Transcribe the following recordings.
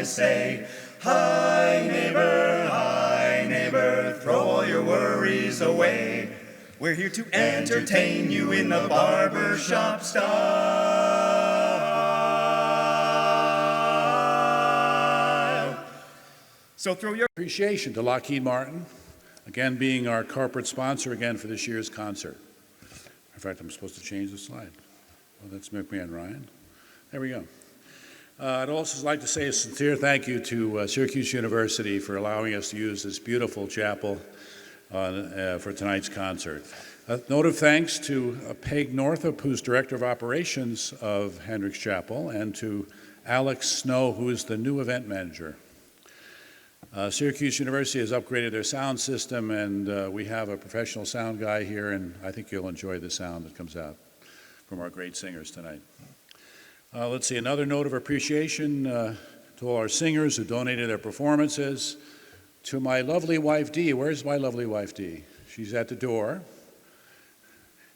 say, hi neighbor, throw all your worries away. We're here to entertain you in the barbershop style. So throw your appreciation to Lockheed Martin, again being our corporate sponsor again for this year's concert. In fact, I'm supposed to change the slide. Well, that's McMahon, Ryan. There we go. I'd also like to say a sincere thank you to Syracuse University for allowing us to use this beautiful chapel for tonight's concert. A note of thanks to Peg Northup, who's Director of Operations of Hendricks Chapel, and to Alex Snow, who is the new event manager. Syracuse University has upgraded their sound system, and we have a professional sound guy here, and I think you'll enjoy the sound that comes out from our great singers tonight. Let's see, another note of appreciation to all our singers who donated their performances. To my lovely wife, Dee. Where's my lovely wife, Dee? She's at the door.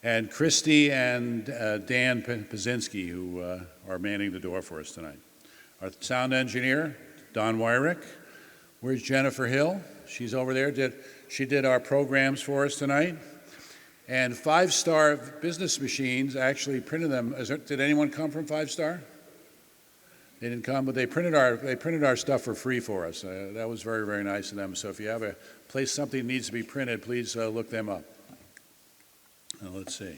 And Christy and Dan Pazinski, who are manning the door for us tonight. Our sound engineer, Don Wyrick. Where's Jennifer Hill? She's over there. She did our programs for us tonight. And 5 Star Business Machines actually printed them. Did anyone come from 5 Star? They didn't come, but they printed our stuff for free for us. That was very, very nice of them. So if you have a place something needs to be printed, please look them up. Let's see.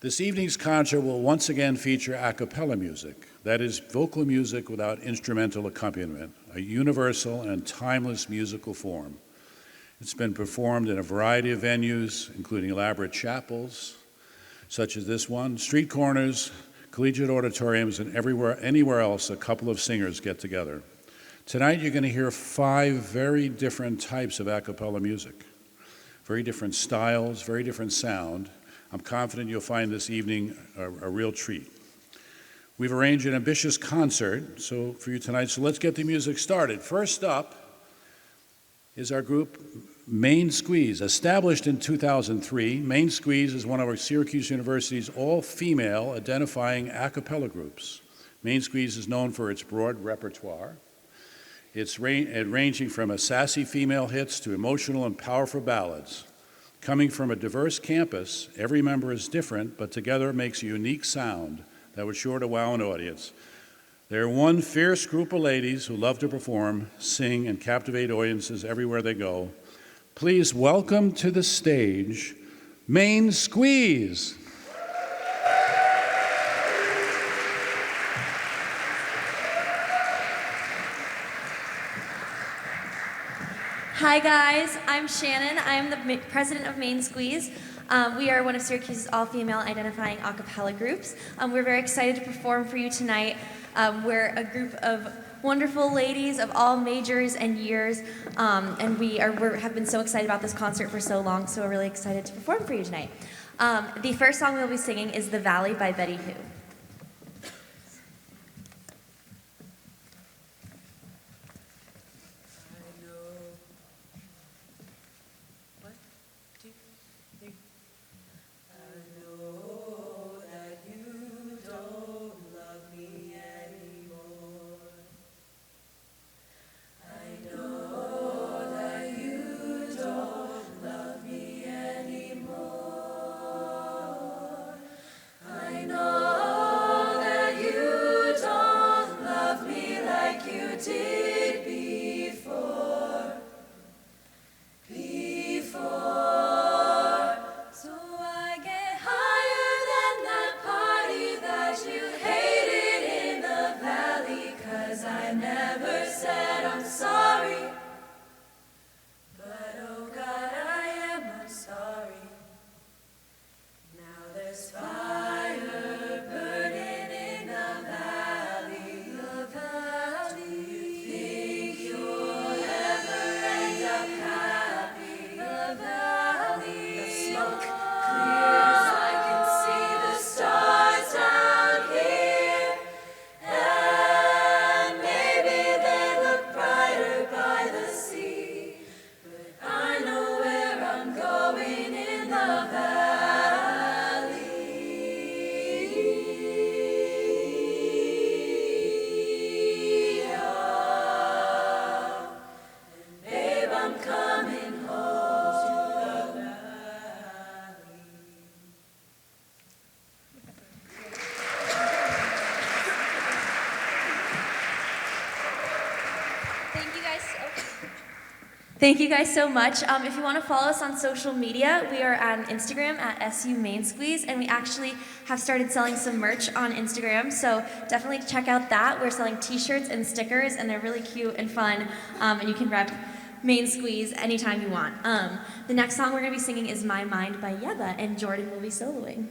This evening's concert will once again feature a cappella music. That is vocal music without instrumental accompaniment, a universal and timeless musical form. It's been performed in a variety of venues, including elaborate chapels, such as this one, street corners, collegiate auditoriums, and anywhere else a couple of singers get together. Tonight you're going to hear 5 very different types of a cappella music, very different styles, very different sound. I'm confident you'll find this evening a real treat. We've arranged an ambitious concert for you tonight, so let's get the music started. First up is our group Main Squeeze. Established in 2003, Main Squeeze is one of our Syracuse University's all-female identifying a cappella groups. Main Squeeze is known for its broad repertoire. It's ranging from sassy female hits to emotional and powerful ballads. Coming from a diverse campus, every member is different, but together makes a unique sound that was sure to wow an audience. They're one fierce group of ladies who love to perform, sing, and captivate audiences everywhere they go. Please welcome to the stage, Main Squeeze. Hi guys, I'm Shannon. I'm the president of Main Squeeze. We are one of Syracuse's all-female identifying a cappella groups. We're very excited to perform for you tonight. We're a group of wonderful ladies of all majors and years, and we have been so excited about this concert for so long, so we're really excited to perform for you tonight. The first song we'll be singing is The Valley by Betty Who. By the Thank you guys so much. If you want to follow us on social media, we are on Instagram at SU Main Squeeze, and we actually have started selling some merch on Instagram, so definitely check out that. We're selling t-shirts and stickers, and they're really cute and fun, and you can rep Main Squeeze anytime you want. The next song we're going to be singing is My Mind by Yeba, and Jordan will be soloing.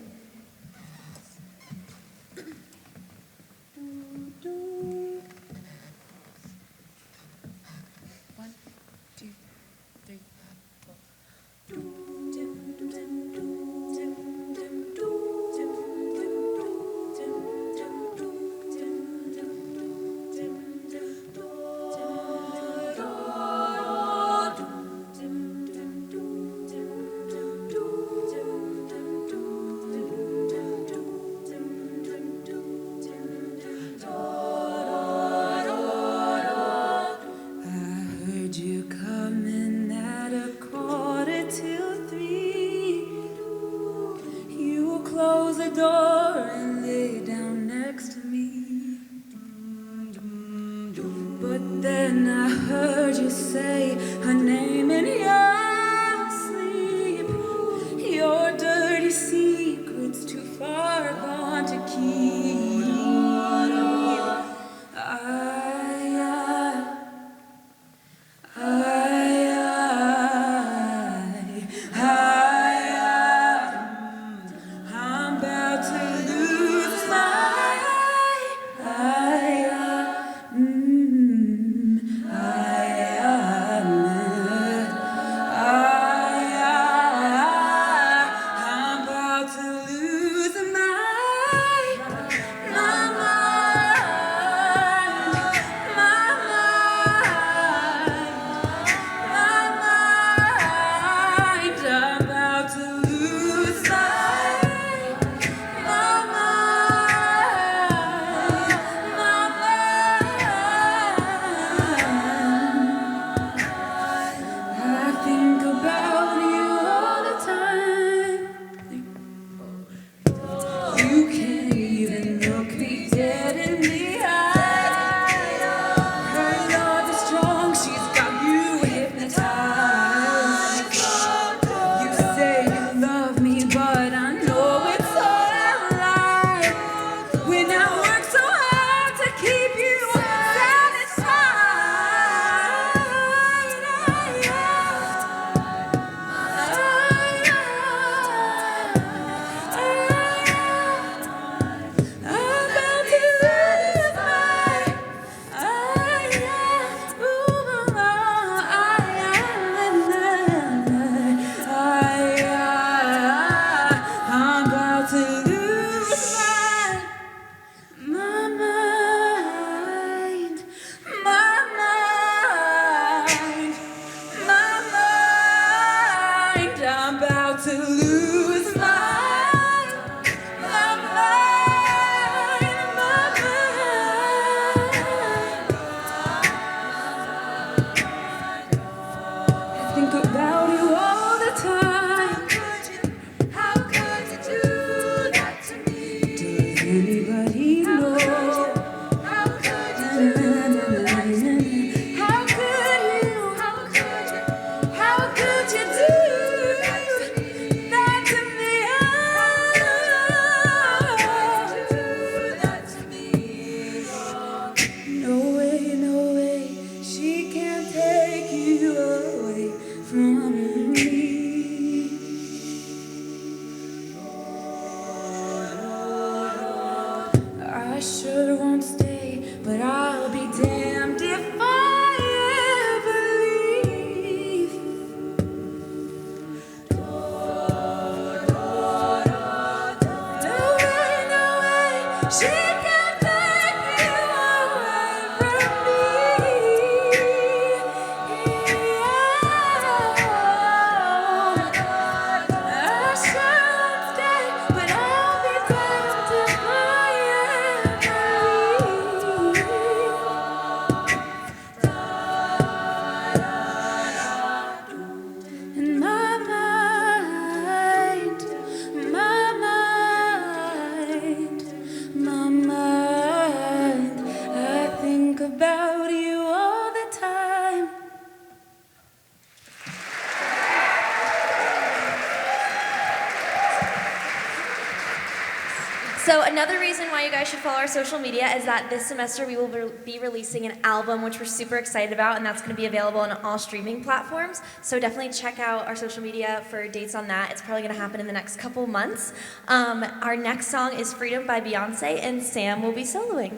another reason why you guys should follow our social media is that this semester we will be releasing an album, which we're super excited about, and that's going to be available on all streaming platforms. So definitely check out our social media for dates on that. It's probably going to happen in the next couple months. Our next song is Freedom by Beyonce, and Sam will be soloing.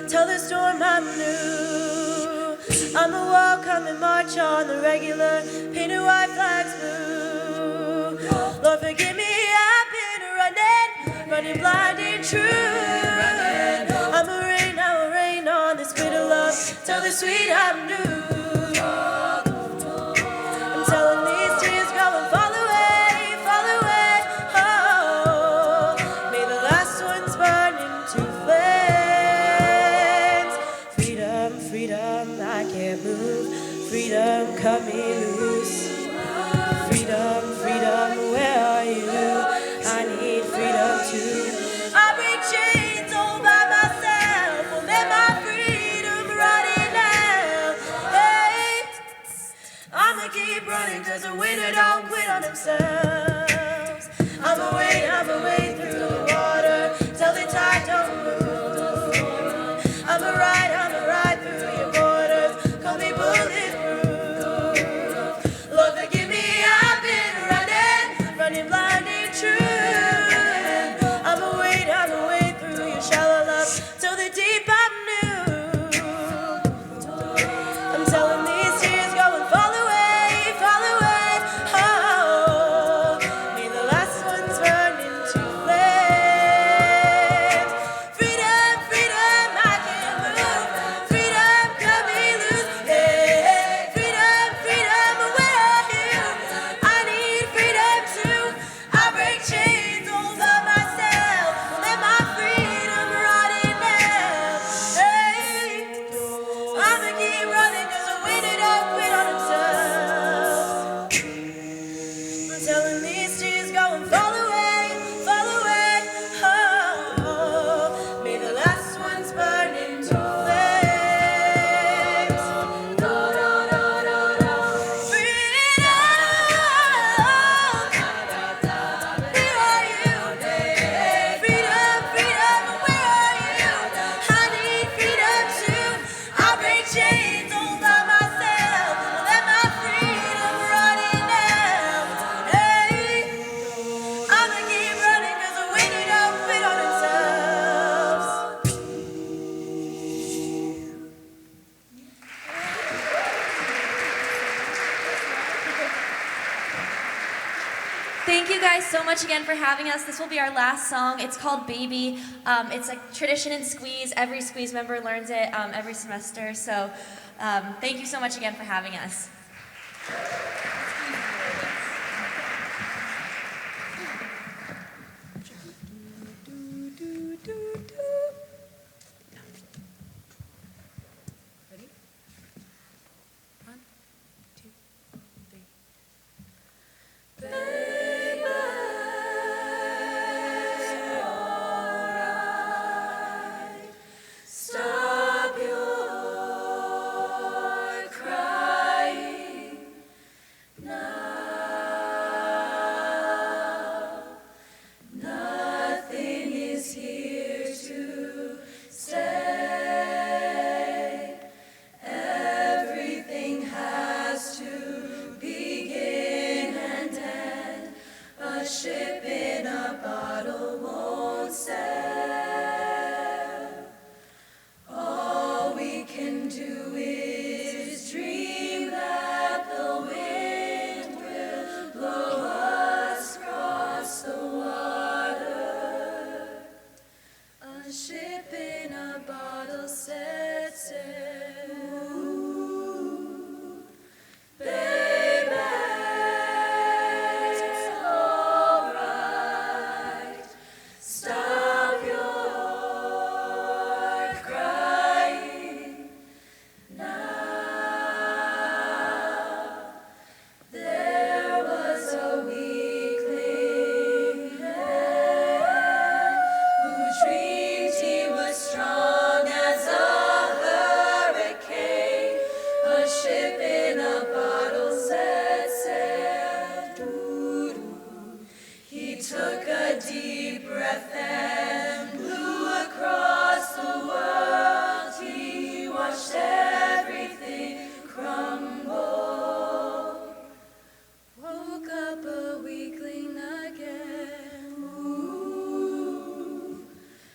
Tell the storm I'm new. I'm a walk, come and march on the regular. Painted white flags blue. Lord forgive me, I've been running blind and true. I'm a rain on this bitter love. Tell the sweet I'm new. I'm telling these tears go and fall away, fall away. Oh, may the last ones burn into flames. Freedom, freedom, I can't move. Freedom, cut me loose. Freedom, freedom, where are you? I need freedom too. I break chains all by myself. Won't let my freedom running now. Hey, I'ma keep running 'cause the winner don't quit on themselves. I'ma wade through the water till the tide don't move. I'ma ride through your borders. Call me bulletproof. Lord forgive me, I've been running blind and true. I'ma wade through your shallow love till the deep I'm new. I'm telling these tears go and fall away, fall away. Oh, may the last ones burn into flames. Freedom, freedom, I can't move. Freedom, cut me loose. Hey, freedom, freedom, where are you? I need freedom too. I break chains all by myself. Let my freedom rot in now. Hey, I'ma keep running 'cause the winner don't quit on himself. I'm telling these tears go and fall away, fall away. Oh, may the last ones burn into flames. No, no, no, no, no. Freedom. Where are you? Freedom, freedom, where are you? I need freedom too. I break chains all by myself. Let my freedom run in now. Hey, I'ma keep running 'cause the winner don't quit on themselves. Thank you guys so much again for having us. This will be our last song. It's called Baby. It's a tradition in Squeeze. Every Squeeze member learns it every semester. So thank you so much again for having us. Ready? 1, 2, 3. Baby, alright. Stop your crying. A ship in a bottle set sail. Baby, all right. Stop your crying now. There was a weakling man who dreamed he was strong as a hurricane. A ship in a bottle set sail. Doo-doo. He took a deep breath and blew across the world. He watched everything crumble. Woke up a weakling again. Ooh.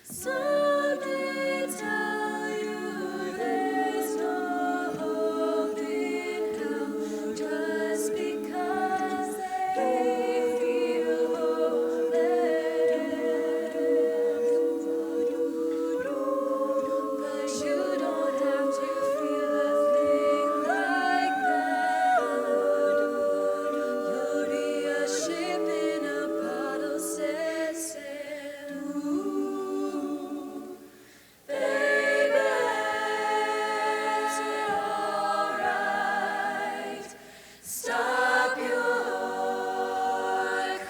Some did tell you there's no hope in hell just because they feel hopeless. But you don't have to feel a thing like that. You'll be a ship in a bottle set sail. Ooh, baby, all right. Stop your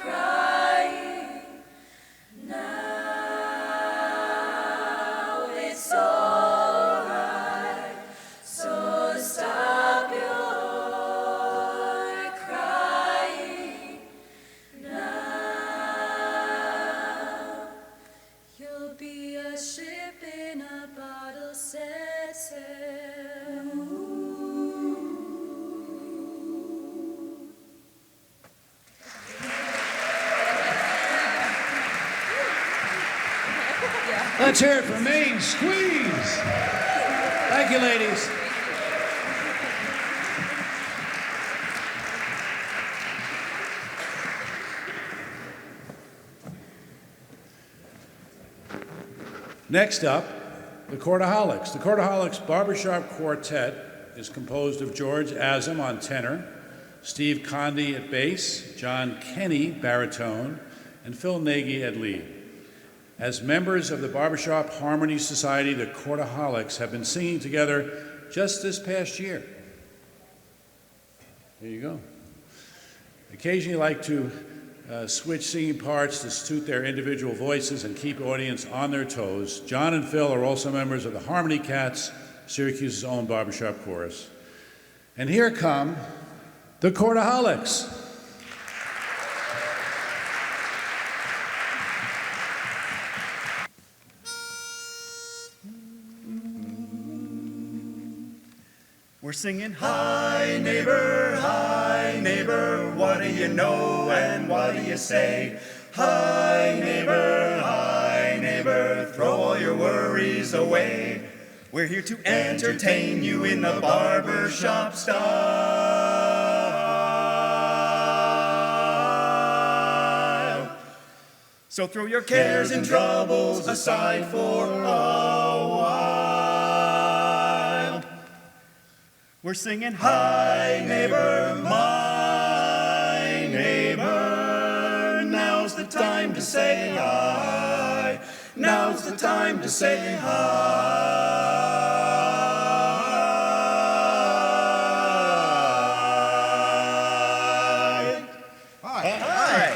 crying now. It's all right. So stop your crying now. You'll be a ship in a bottle set sail. Let's hear it for Maine Squeeze. Thank you, ladies. Next up, the Quarterholics. The Quarterholics Barbershop Quartet is composed of George Azam on tenor, Steve Conde at bass, John Kenny baritone, and Phil Nagy at lead. As members of the Barbershop Harmony Society, the Quarterholics have been singing together just this past year. There you go. Occasionally like to switch singing parts to suit their individual voices and keep audience on their toes. John and Phil are also members of the Harmony Cats, Syracuse's own barbershop chorus. And here come the Quarterholics. We're singing, hi neighbor, what do you know and what do you say? Hi neighbor, throw all your worries away. We're here to entertain you in the barbershop style. So throw your cares and troubles aside for a while. We're singing, hi neighbor, my neighbor. Now's the time to say hi. Now's the time to say hi. Hi.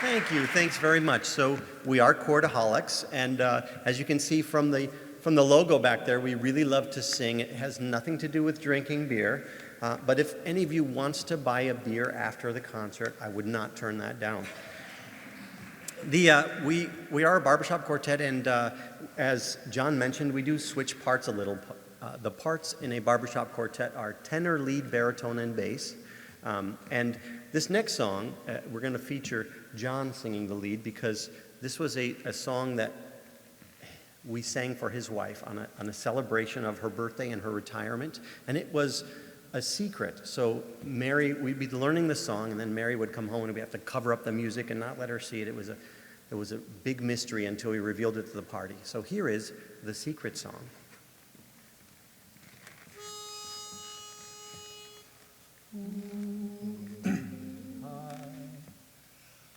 Thank you. Thanks very much. So we are Quarterholics, and as you can see from the logo back there, we really love to sing. It has nothing to do with drinking beer, but if any of you wants to buy a beer after the concert, I would not turn that down. We are a barbershop quartet, and as John mentioned, we do switch parts a little. The parts in a barbershop quartet are tenor, lead, baritone, and bass. And this next song, we're going to feature John singing the lead because this was a song that we sang for his wife on a celebration of her birthday and her retirement. And it was a secret. So Mary, we'd be learning the song, and then Mary would come home, and we'd have to cover up the music and not let her see it. It was a big mystery until we revealed it to the party. So here is the secret song.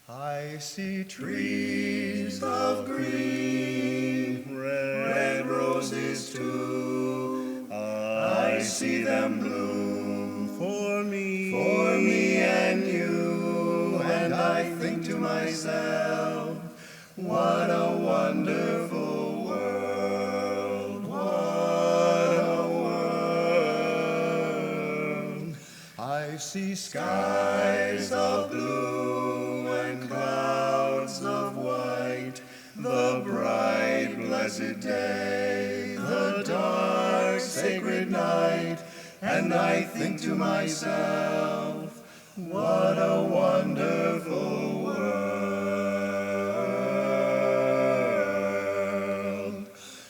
I see trees of green, red roses too. I see them bloom for me and you. And I think to myself, what a wonderful world, what a world. I see skies of blue and clouds of white, the bright blessed day, the dark sacred night, and I think to myself, what a wonderful world.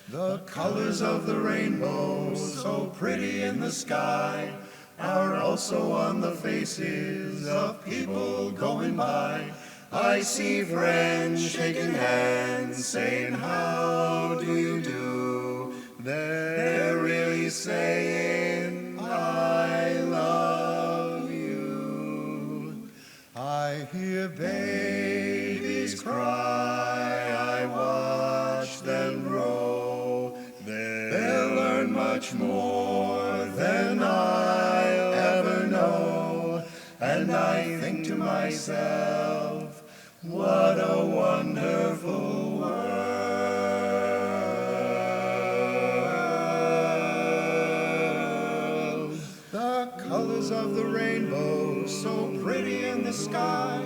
The colors of the rainbow, so pretty in the sky, are also on the faces of people going by. I see friends shaking hands, saying, how do you do? They're really saying, I love you. I hear babies cry, I watch them grow. They'll learn much more than I'll ever know. And I think to myself, what a wonderful world. The colors of the rainbow, so pretty in the sky,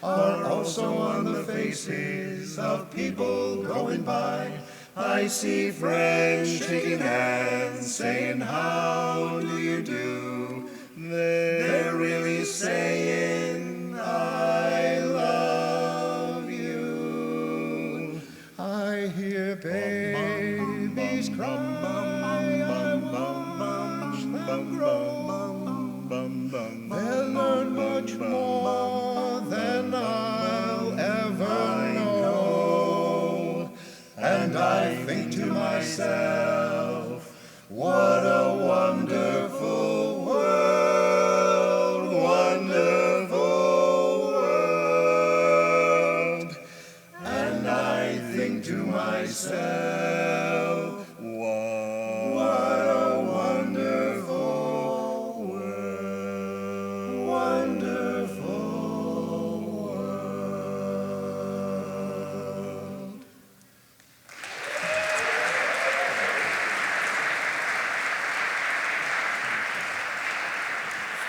are also on the faces of people going by. I see friends shaking hands, saying, how do you do? They're really saying, I love you. I hear babies cry, I watch them grow. They'll learn much more than I'll ever know. And I think to myself, what a wonderful world, wonderful world. And I think to myself, what a wonderful world, wonderful world.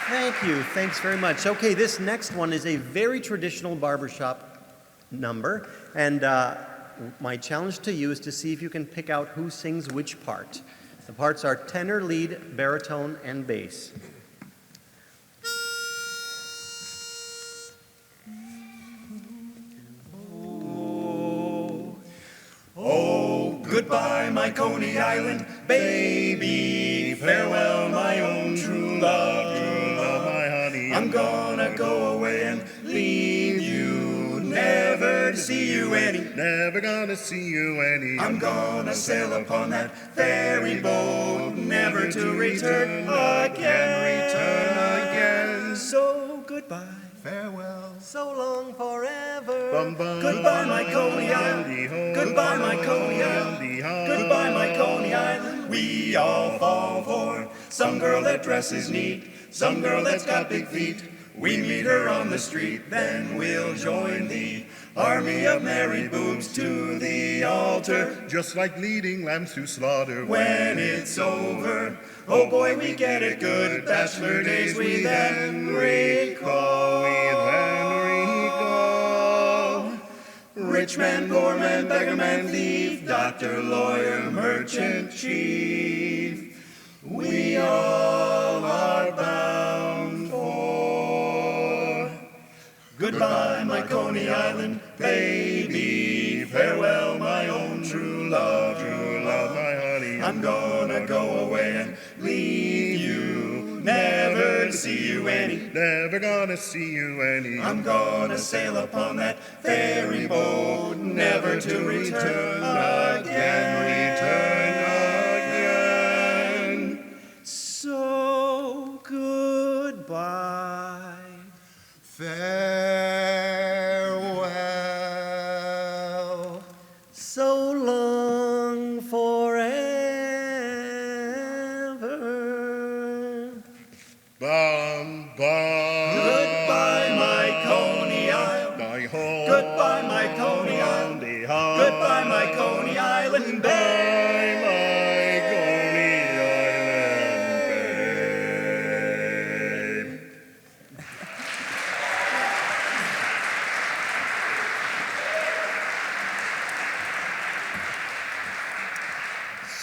Thank you. Thanks very much. Okay, this next one is a very traditional barbershop number, and my challenge to you is to see if you can pick out who sings which part. The parts are tenor, lead, baritone, and bass. Oh, goodbye, my Coney Island baby. Farewell, my own true love, my honey. I'm gonna go away and leave you, never to see you any. Never gonna see you any. I'm gonna sail upon that ferry boat, never to return again. So goodbye, farewell, so long forever. Goodbye, my Coney Island. Goodbye, my Coney Island. Goodbye, my Coney Island. We all fall for some girl that dresses neat, some girl that's got big feet. We meet her on the street, then we'll join the army of merry boobs to the altar, just like leading lambs to slaughter. When it's over, oh boy, we get it good. Bachelor days we then recall. Rich man, poor man, beggar man, thief, doctor, lawyer, merchant, chief, we all are bound for. Goodbye, my Coney Island baby, farewell, my own true love, my honey. I'm gonna go away and leave you. see you any. Never gonna see you any. I'm gonna sail upon that ferry boat, never to return again. So goodbye. Farewell. So long forever. Bum, bum. Goodbye, my Coney Island. Die ho. Goodbye, my Coney Island. Die ho. Goodbye, my Coney Island babe. Bye, my Coney Island babe.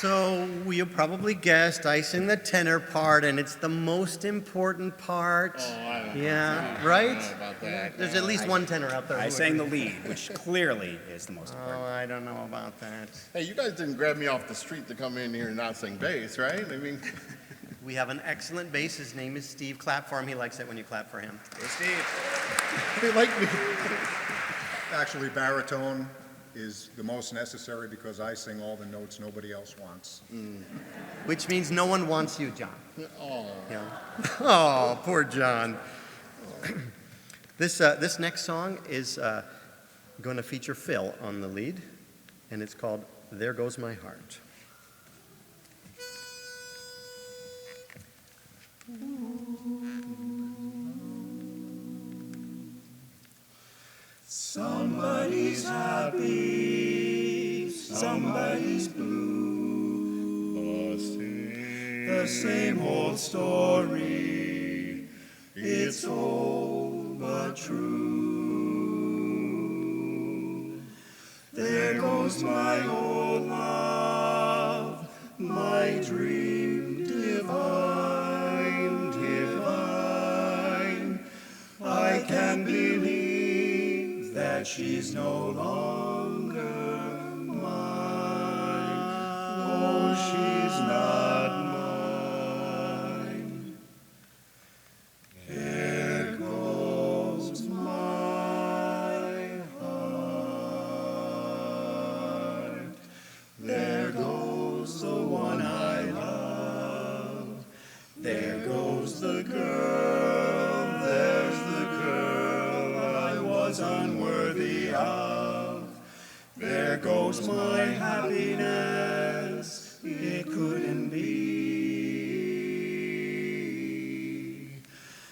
So you probably guessed I sing the tenor part, and it's the most important part. Yeah, right? about that. There's at least one tenor out there. I who sang the agrees. lead, which clearly is the most Oh, important. I don't know about that. Hey, you guys didn't grab me off the street to come in here and not sing bass, right? I mean, We have an excellent bass. His name is Steve. Clap for him. He likes it when you clap for him. Go, Steve. they like me. Actually, baritone is the most necessary because I sing all the notes nobody else wants. Which means no one wants you, John. Oh, Yeah. Oh, poor John. This next song is going to feature Phil on the lead, and it's called There Goes My Heart. Somebody's happy, somebody's blue. The same old story, it's old but true. There goes my old love, my dream divine, divine. I can believe that she's no longer mine. Oh, she's not mine. There goes my heart. There goes the one I love. There goes the girl. There's the girl I was unworthy of. There goes my happiness. It couldn't be.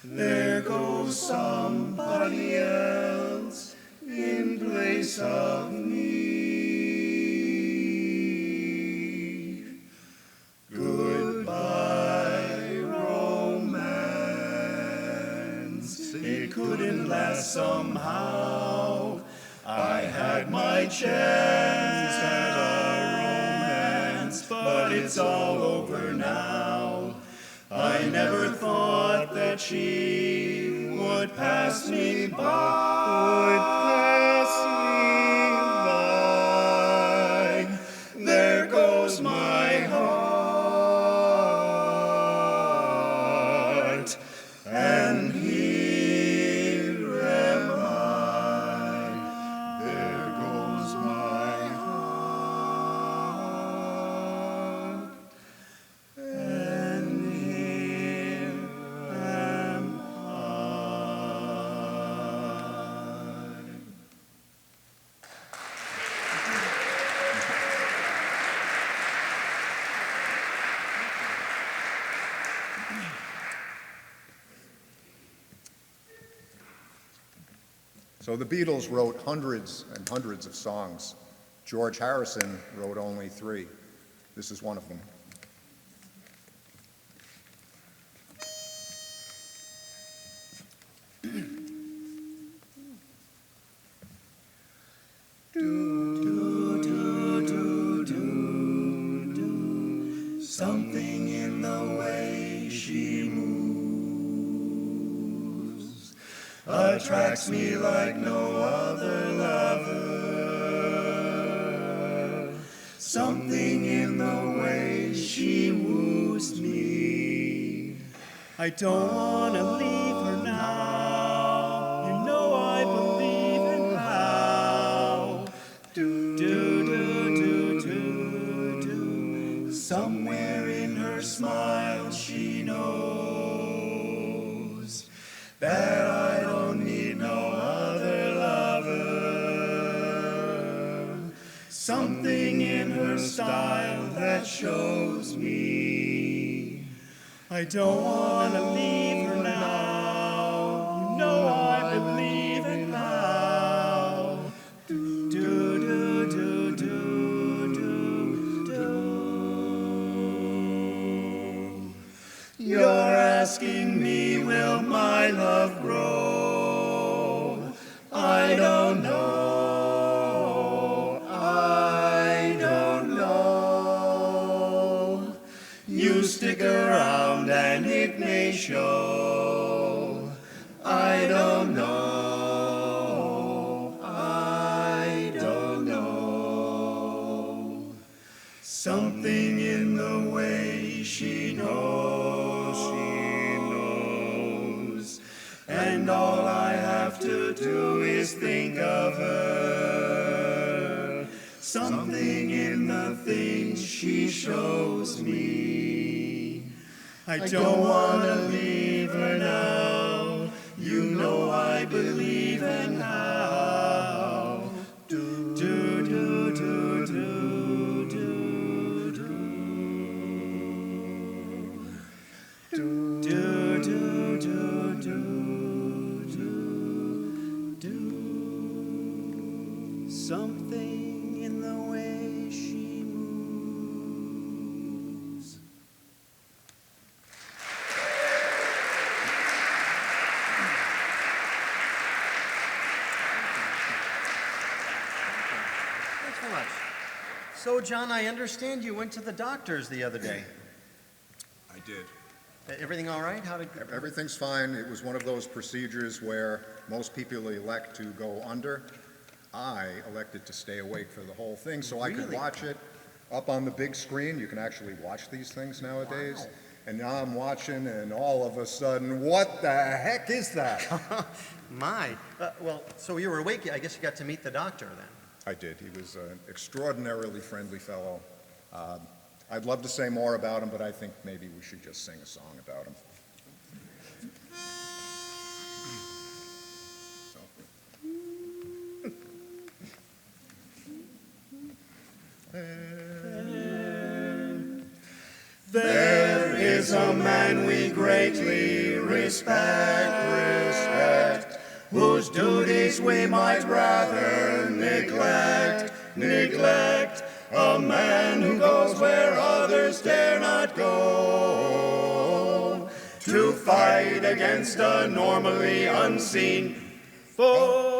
There goes somebody else in place of me. Goodbye, romance. It couldn't last somehow. I had my chance at a romance, but it's all over now. I never thought that she would pass me by. There goes my heart, and here am I. There goes my heart, and here am I. So the Beatles wrote hundreds and hundreds of songs. George Harrison wrote only 3. This is one of them. Something in the way she moves attracts me like no other lover. Something in the way she woos me. I don't wanna Somewhere in her smile she knows that I don't need no other lover. Something in her style that shows me I don't want to leave her now. You know I believe in how. Do, do, do, do, do, do. You're asking me, will my love grow? I don't know. I don't know. You stick around and it may show. I don't know. I don't know. Something in the way she knows, and all I have to do is think of her. Something in the things she shows me. I don't want to leave her now. You know I believe in how. Do, do, do, do, do, do, do. Do, do, do, do, do, do. Something in the way she moves. Thanks very much. So, John, I understand you went to the doctors the other day. I did. Everything all right? Everything's fine. It was one of those procedures where most people elect to go under. I elected to stay awake for the whole thing so I could Really? watch it up on the big screen. You can actually watch these things nowadays. Wow. And now I'm watching, and all of a sudden, what the heck is that? My. Well, so you were awake. I guess you got to meet the doctor then. I did. He was an extraordinarily friendly fellow. I'd love to say more about him, but I think maybe we should just sing a song about him. There is a man we greatly respect, whose duties we might rather neglect. A man who goes where others dare not go, to fight against a normally unseen foe.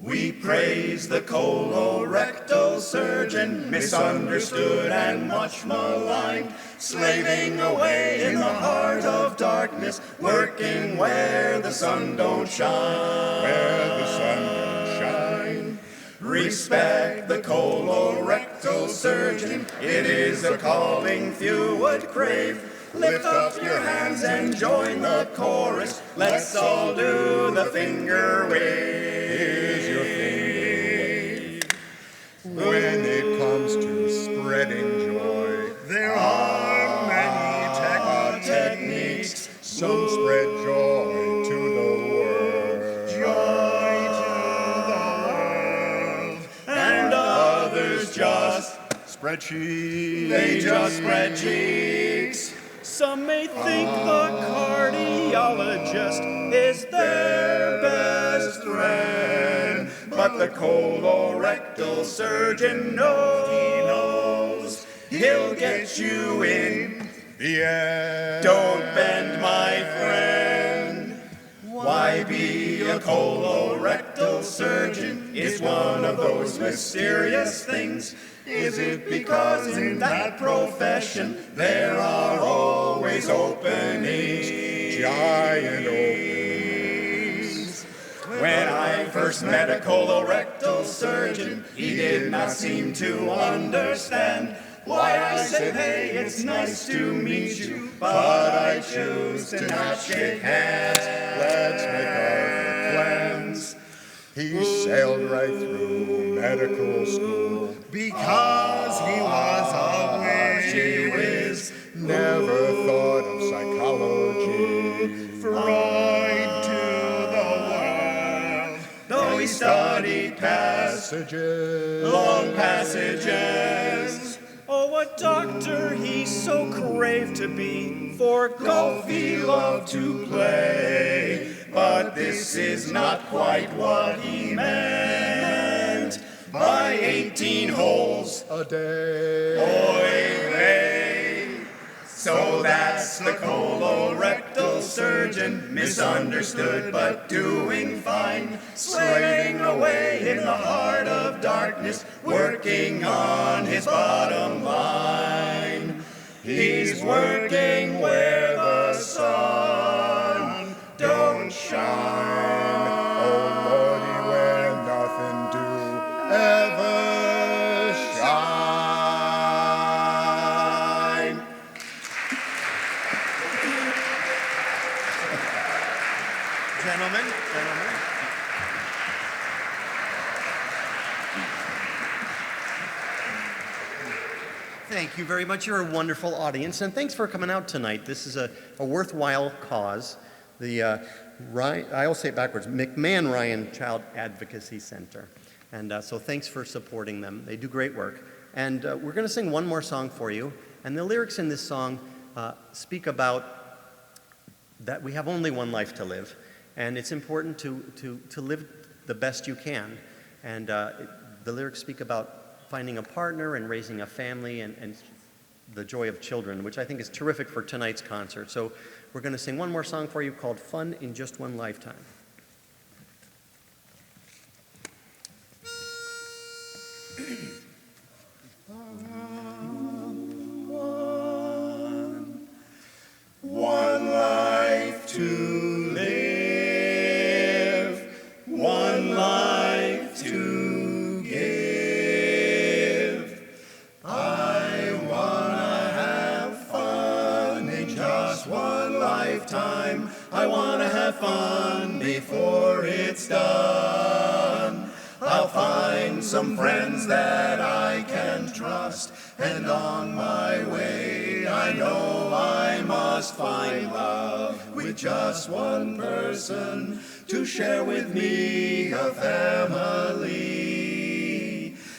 We praise the colorectal surgeon, misunderstood and much maligned, slaving away in the heart of darkness, working where the sun don't shine. Respect the colorectal surgeon, it is a calling few would crave. Lift up your hands and join the chorus, let's all do the finger wave. When it comes to spreading joy, There are many techniques. some spread joy to the world. Joy to the world. And others just Spread cheeks. They just spread cheeks. Some may think the cardiologist is their best friend, but the colorectal surgeon knows he'll get you in The end. Don't bend, my friend. Why be a colorectal surgeon? It's one of those mysterious things. Is it because in that profession there are always openings, giant openings? When I first met a colorectal surgeon, he did not seem to understand why I said, hey, it's nice to meet you, but I choose to not shake hands. Let's make our plans. He sailed right through medical school. Because he was a whiz. Never thought of psychology. Freud to the world. Though he studied Passages. long passages. Oh, a doctor he so craved to be. For golf he loved to play. But this is not quite what he meant by 18 holes A day. Oy vey. So that's the colorectal surgeon, misunderstood but doing fine, slaving away in the heart of darkness, working on his bottom line. He's working where the sun don't shine. Oh Lordy, where nothing do ever shine. Gentlemen. Thank you very much. You're a wonderful audience, and thanks for coming out tonight. This is a worthwhile cause. I'll say it backwards, McMahon Ryan Child Advocacy Center. And so thanks for supporting them. They do great work. And we're going to sing one more song for you. And the lyrics in this song speak about that we have only one life to live. And it's important to live the best you can. And the lyrics speak about finding a partner and raising a family and the joy of children, which I think is terrific for tonight's concert. So we're going to sing one more song for you called Fun in Just One Lifetime. One life to live, one life to give. I wanna have fun in just one lifetime. I wanna have fun before it's done. I'll find some friends that I can trust, and on my way I know I must find love with just one person to share with me a family.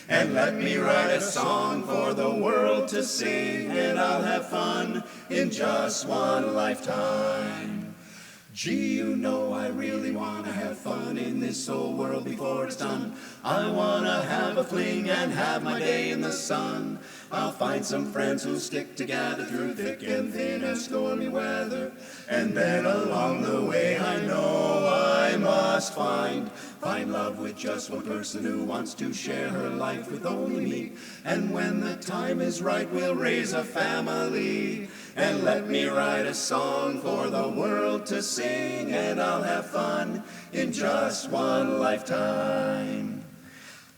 And let me write a song for the world to sing, and I'll have fun in just one lifetime. Gee, you know I really want to have fun in this old world before it's done. I want to have a fling and have my day in the sun. I'll find some friends who stick together through thick and thin and stormy weather. And then along the way I know I must find love with just one person who wants to share her life with only me. And when the time is right, we'll raise a family. And let me write a song for the world to sing, and I'll have fun in just one lifetime.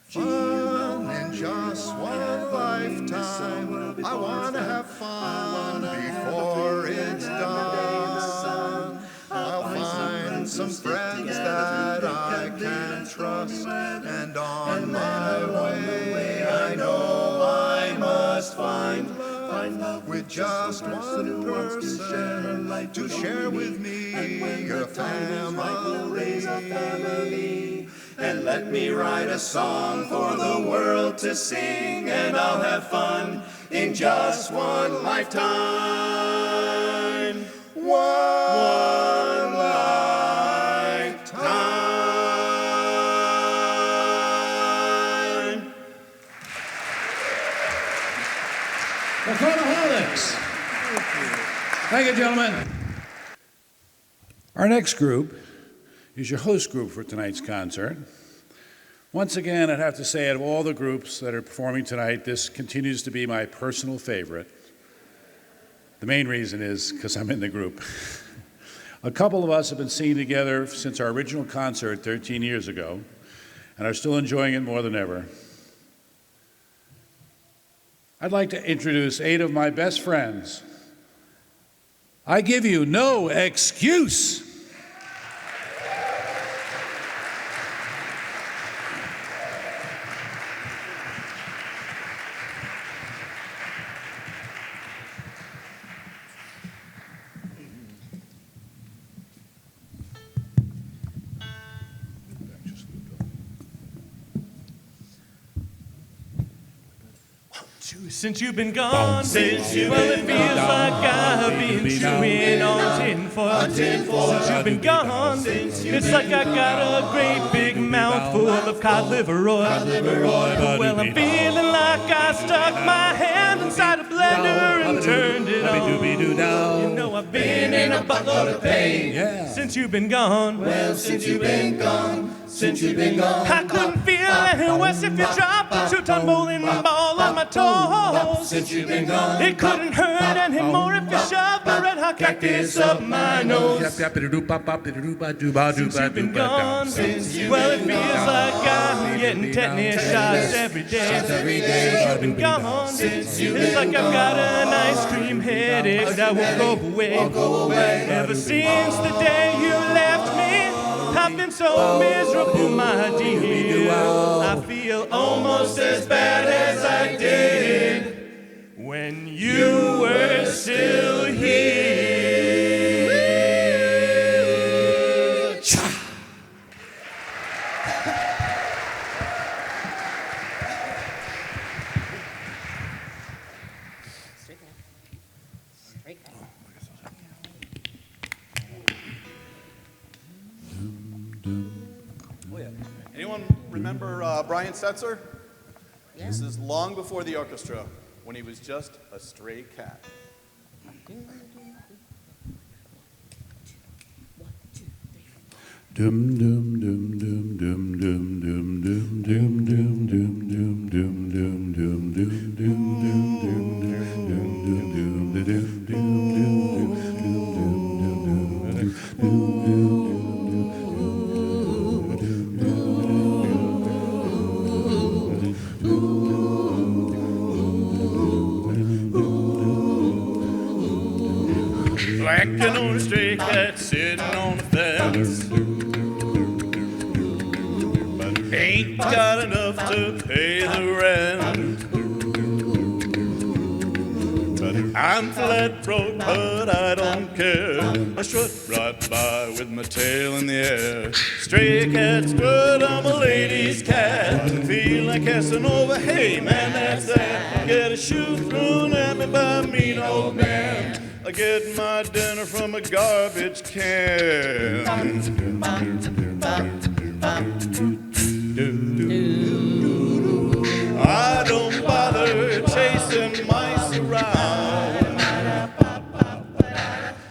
Fun in just one lifetime. I want to have fun before it's done. I'll find some friends that I can trust, and on my way I know I must find love with just one person to share with me a family. And let me write a song for the world to sing, and I'll have fun in just one lifetime. One lifetime. The Coneaholics. Thank you, gentlemen. Our next group is your host group for tonight's concert. Once again, I'd have to say, out of all the groups that are performing tonight, this continues to be my personal favorite. The main reason is because I'm in the group. A couple of us have been singing together since our original concert 13 years ago and are still enjoying it more than ever. I'd like to introduce 8 of my best friends. I give you no excuse. Since you've been gone, well, it feels like I've been chewing on tin foil. Since you've been gone, it's like I got a great big mouthful of cod liver oil. Well, I'm feeling like I stuck my hand inside a blender and turned it on. You know I've been in a buttload of pain since you've been gone. Well, since you've been gone, since you've been gone. I couldn't feel any worse if you dropped a 2-ton bowling ball on my toes. Since you've been gone. It couldn't hurt anymore if you shoved a red hot cactus up my nose. Since you've been gone, well, it feels like I'm getting tetanus shots every day. Since you've been gone, it's like I've got an ice cream headache that won't go away. Ever since the day you left me, I've been so miserable, my dear. I feel almost as bad as I did when you were still here. Anyone remember Brian Setzer? Yeah. This is long before the orchestra, when he was just a stray cat. Dum dum dum dum dum dum dum dum dum dum dum dum dum dum dum dum Black and orange stray cat sitting on the fence. Ain't got enough to pay the rent. I'm flat broke, but I don't care. I strut right by with my tail in the air. Stray cat strut, I'm a lady's cat. Feel like Casanova, hey man, that's that. Get a shoe thrown at me by a mean old man. I get my dinner from a garbage can. I don't bother chasing mice around.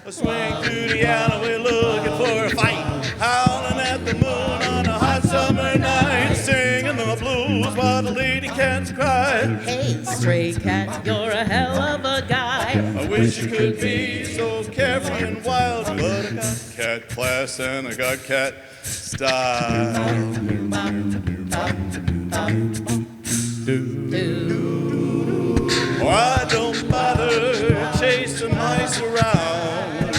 I swing through the alleyway looking for a fight, howling at the moon on a hot summer night, singing the blues while the lady cats cry. Hey, stray cat, you're a hell of a guy. I wish you could be so carefree and wild, but I got cat class and I got cat style. Oh, I don't bother chasing mice around.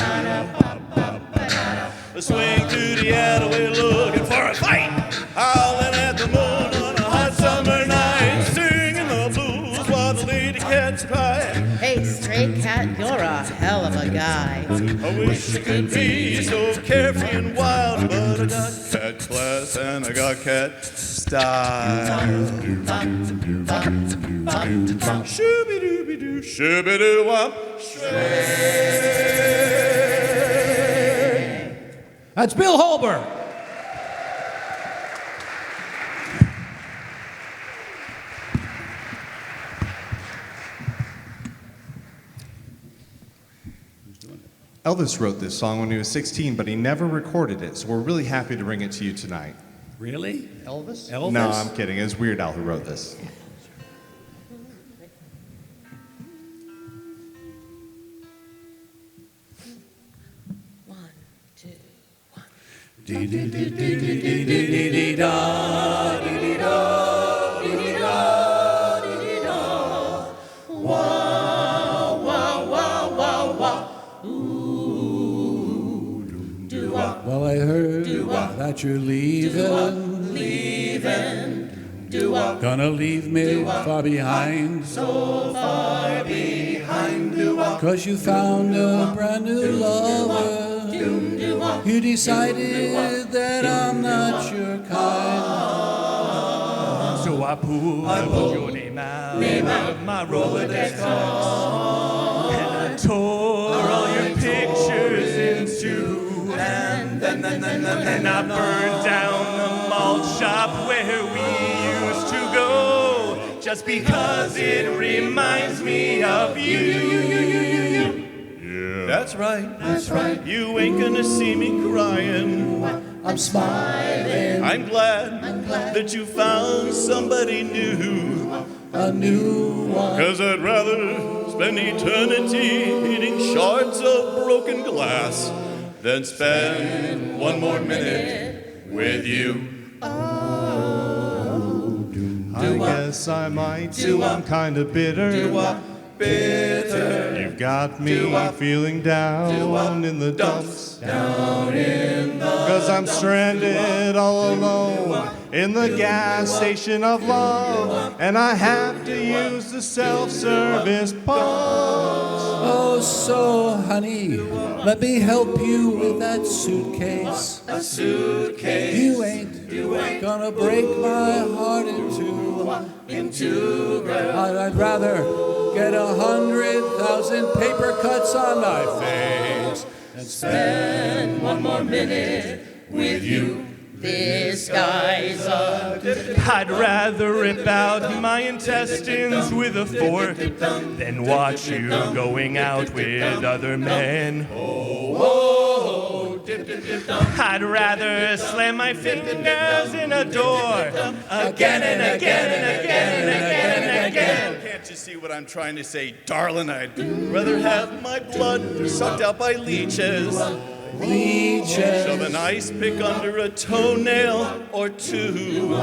I swing through the alleyway looking for a fight, howling at the moon on a hot summer night, singing the blues while the lady cats cry. Hey, stray cat, you're a hell of a guy. I wish I could be so carefree and wild, but I got cat class and I got cat style. Shooby-dooby-doo, shooby-doo-wop, That's Bill Holberg. Elvis wrote this song when he was 16, but he never recorded it, so we're really happy to bring it to you tonight. Really? Elvis? Elvis? No, I'm kidding. It was Weird Al who wrote this. One, two, one. Dee dee dee dee dee dee dee dee dee da dee dee da dee dee da dee dee da. Wah wah wah wah wah. Well, I heard that you're leaving. Gonna leave me far behind. So far behind. 'Cause you found a brand new lover. You decided that I'm not your kind. So I pulled your name name out my Rolodex cards. And I tore all your pictures in two. And I burned down the malt shop where we used to go. Just because it reminds me of you. That's right. That's right. You ain't gonna see me crying. I'm smiling. I'm glad that you found somebody new. A new one. 'Cause I'd rather spend eternity eating shards of broken glass than spend one more minute with you. I guess I might too. I'm kinda bitter. Bitter. You've got me feeling down in the dumps. Down in the 'Cause I'm stranded all alone in the gas station of love, and I have to use the self-service pumps. Oh, so honey, let me help you with that suitcase. A suitcase. You ain't gonna break my heart in two. I'd rather get 100,000 paper cuts on my face and spend one more minute with you. This guy's a I'd rather rip out my intestines with a fork than watch you going out with other men. I'd rather slam my fingers in a door again and again and again and again and again. Can't you see what I'm trying to say, darling? I'd rather have my blood sucked out by leeches. Shove an ice pick under a toenail or two.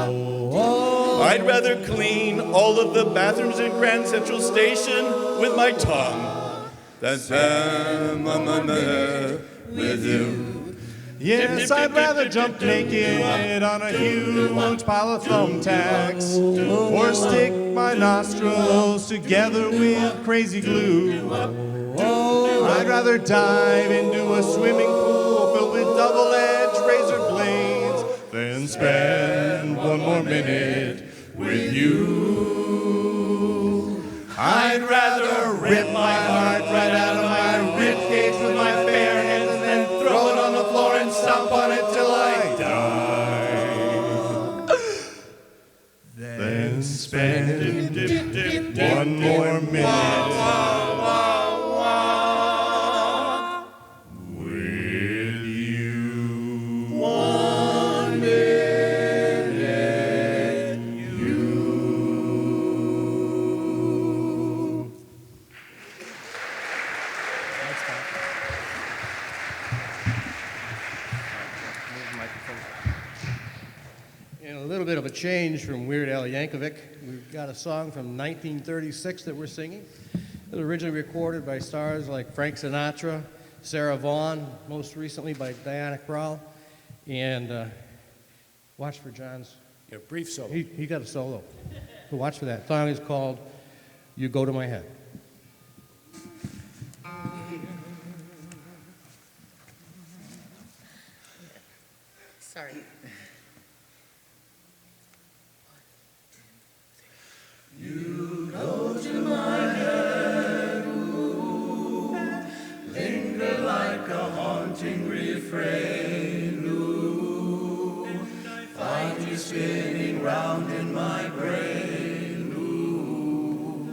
I'd rather clean all of the bathrooms in Grand Central Station with my tongue than spend with you. Yes, I'd rather jump naked on a huge pile of thumbtacks, or stick my nostrils together with crazy glue. I'd rather dive into a swimming pool filled with double-edged razor blades than spend one more minute with you. I'd rather rip my heart right out of my ribcage with my bare hands and then throw it on the floor and stomp on it till I die. Then spend one more minute. And a little bit of a change from Weird Al Yankovic. We've got a song from 1936 that we're singing. It was originally recorded by stars like Frank Sinatra, Sarah Vaughan, most recently by Diana Krall. And watch for John's. Yeah, brief solo. He got a solo. So watch for that. The song is called You Go to My Head. Sorry. You go to my head, ooh, linger like a haunting refrain, ooh, find you spinning round in my brain, ooh,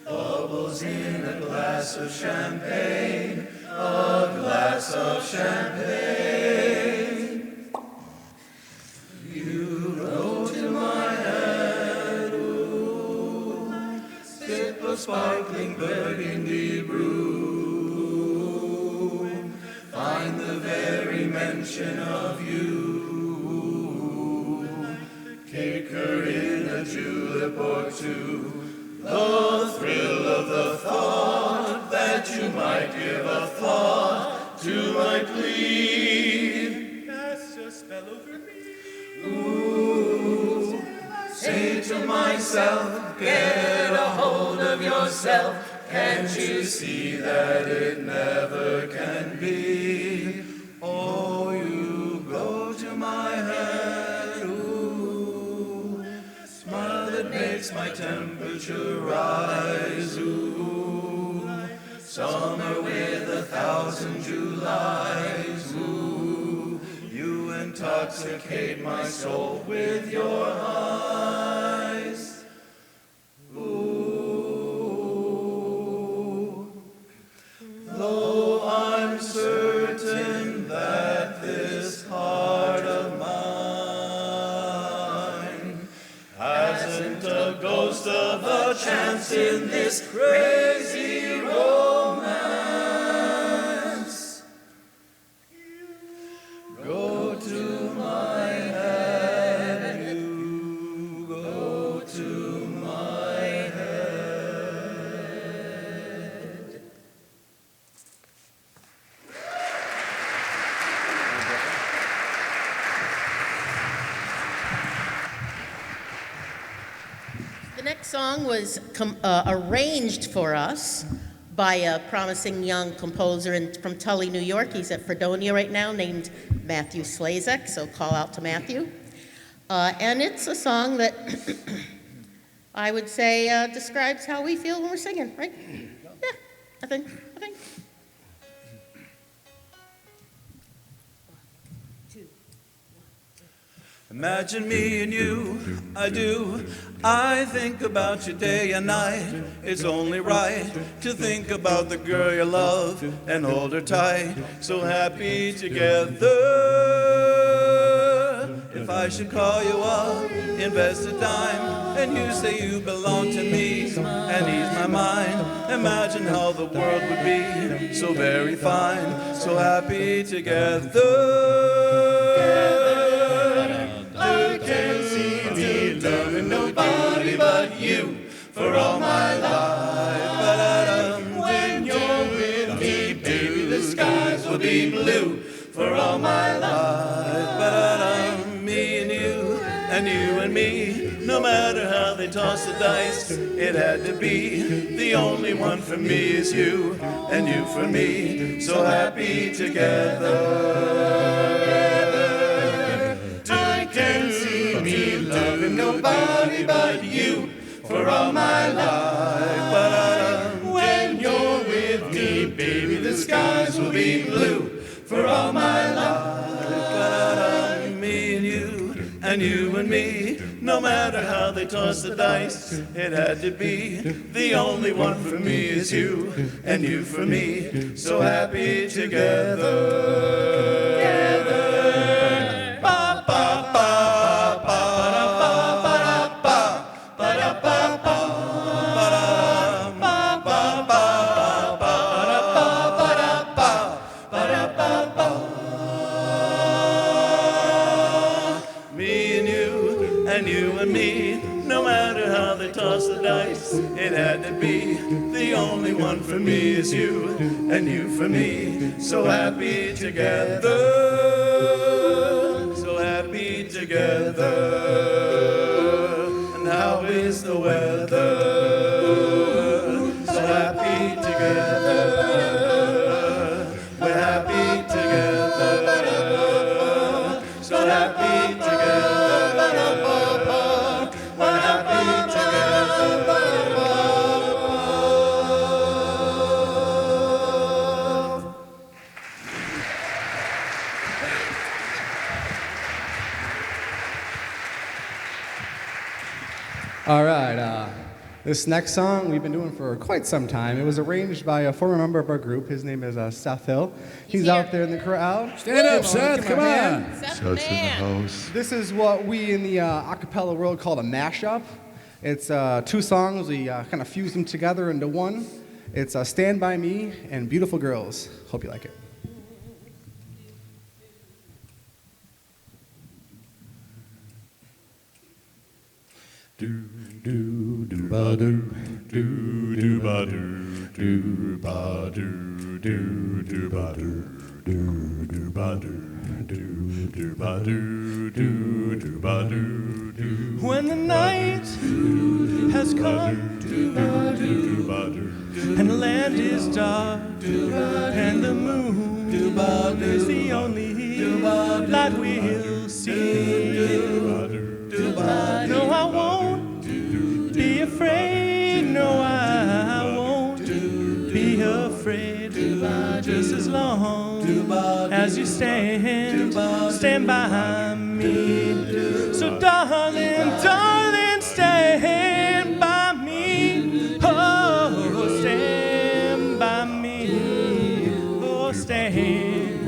bubbles in a glass of champagne, a glass of champagne. You go to my head, ooh, sip of sparkling burgundy brew, find the very mention of you, kick her in a julep or two, the thrill of the thought that you might give a thought to my plea. Cast a spell over me. Ooh, say to myself, get a hold of yourself. Can't you see that it never can be? Oh, you go to my head, ooh, smile that makes my my temperature rise. Ooh, summer with 1,000 Julys. Ooh, you intoxicate my soul with your eyes. Ooh, though I'm certain that this heart of mine hasn't a ghost of a chance in this crazy romance. Go to my head, you go to my head. The next song was arranged for us by a promising young composer from Tully, New York. He's at Fredonia right now, named Matthew Slazek, so call out to Matthew. And it's a song that I would say describes how we feel when we're singing, right? Yeah, I think. Imagine me and you, I do. I think about you day and night. It's only right to think about the girl you love and hold her tight. So happy together. If I should call you up, invest a dime, and you say you belong to me and ease my mind, imagine how the world would be so very fine. So happy together. I can't see me loving nobody but you for all my life. When you're with me, baby, the skies will be blue for all my life. Me and you and me, no matter how they toss the dice, it had to be. The only one for me is you, and you for me, so happy together. I can't see me loving nobody but you for all my life. When you're with me, baby, the skies will be blue for all my life. Me and you and me, no matter how they toss the dice, it had to be. The only one for me is you, and you for me, so happy together. It had to be. The only one for me is you, and you for me, so happy together. So happy together. And how is the weather? So happy together. We're happy together. So happy together. We're happy together. All right, this next song we've been doing for quite some time. It was arranged by a former member of our group. His name is Seth Hill. He's out there in the crowd. Stand up, Seth, come on. Seth's in the house. This is what we in the acapella world call a mashup. It's two songs. We kind of fuse them together into one. It's Stand By Me and Beautiful Girls. Hope you like it. Do do do ba do do ba do ba do do ba do ba do ba do ba do. When the night has come and the land is dark and the moon is the only light we'll see. No, I won't be stand by me. So darling, darling, stand by me. Oh, stand by me. Oh, stand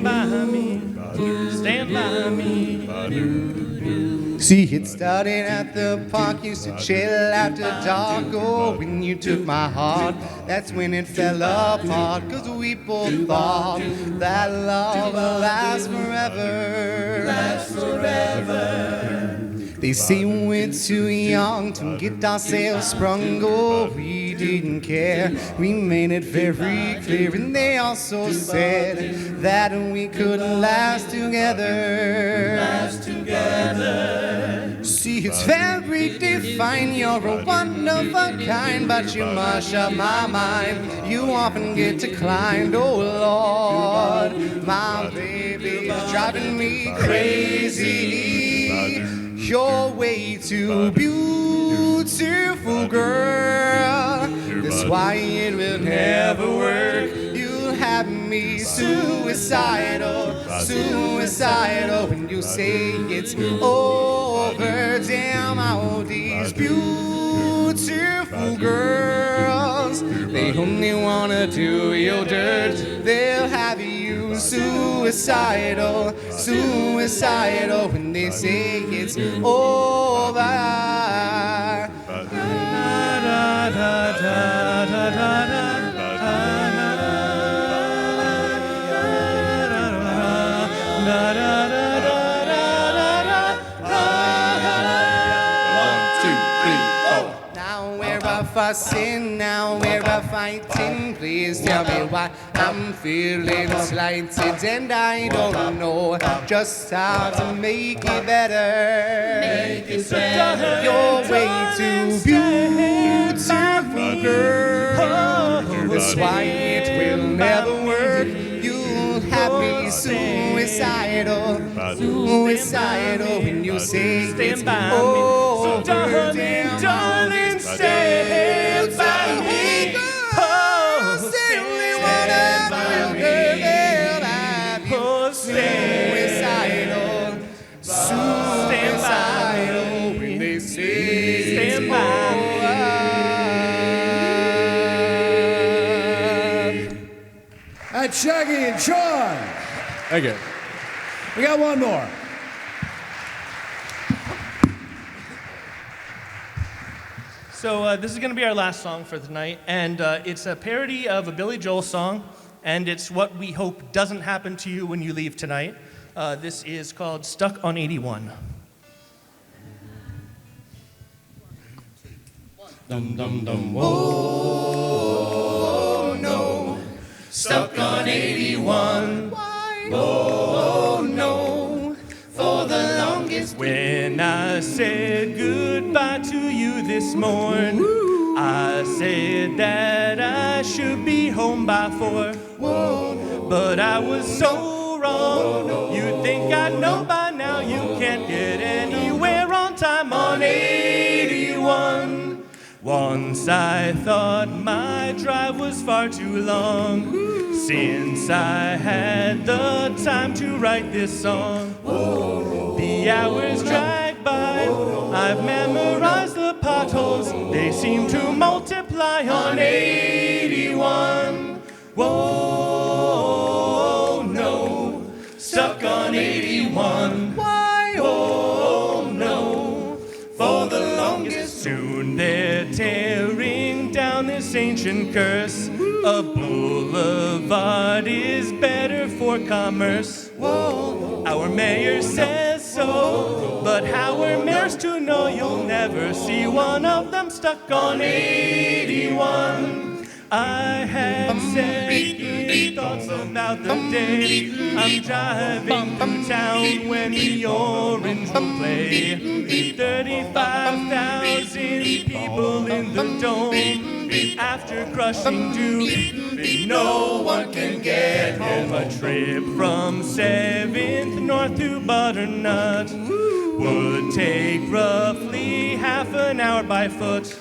by me. Stand by me. See, it started at the park, used to chill after dark. Oh, when you took my heart, that's when it fell apart. 'Cause we both thought that love will last forever. Last forever. They say we're too young to get ourselves sprung. Oh, we didn't care. We made it very clear. And they also said that we couldn't last together. Last together. See, it's very defined. You're a one of a kind, but you mash up my mind. You often get declined. Oh, Lord, my baby's driving me crazy. You're way too beautiful, girl. That's why it will never work. You'll have me suicidal, suicidal. When you say it's over, damn all these beautiful girls. They only wanna do your dirt. They'll have you suicidal, suicidal. When they say it's over. Fussing, now we're fighting. Please tell me why I'm feeling slighted, and I don't know just how to make it better. Make it better. You're way too beautiful, girl. That's why it will never work. You'll have me suicidal, suicidal. When you say it's over, darling, darling, stand by me. Oh, stand by me. Oh, suicidal, suicidal. When they say stand by me. That's Shaggy and Sean. Thank you. We got one more. So this is going to be our last song for tonight, and it's a parody of a Billy Joel song, and it's what we hope doesn't happen to you when you leave tonight. This is called Stuck on 81. Dum dum dum. Oh no, stuck on 81. Oh no, for the longest. When I said goodbye to you this morning, I said that I should be home by 4. But I was so wrong. You'd think I'd know by now you can't get anywhere on time on 81. Once I thought my drive was far too long, since I had the time to write this song. The hours drag by, I've memorized the potholes, they seem to multiply on 81. Whoa, no, stuck on 81. Why, oh no, for the longest. Soon they're tearing down this ancient curse. A boulevard is better for commerce. Our mayor says so, but how are mayors to know? You'll never see one of them stuck on 81. I had second thoughts about the day I'm driving through town when the orange will play. 35,000 people in the dome. After crushing Duke, no one can get home. A trip from 7th North to Butternut would take roughly half an hour by foot.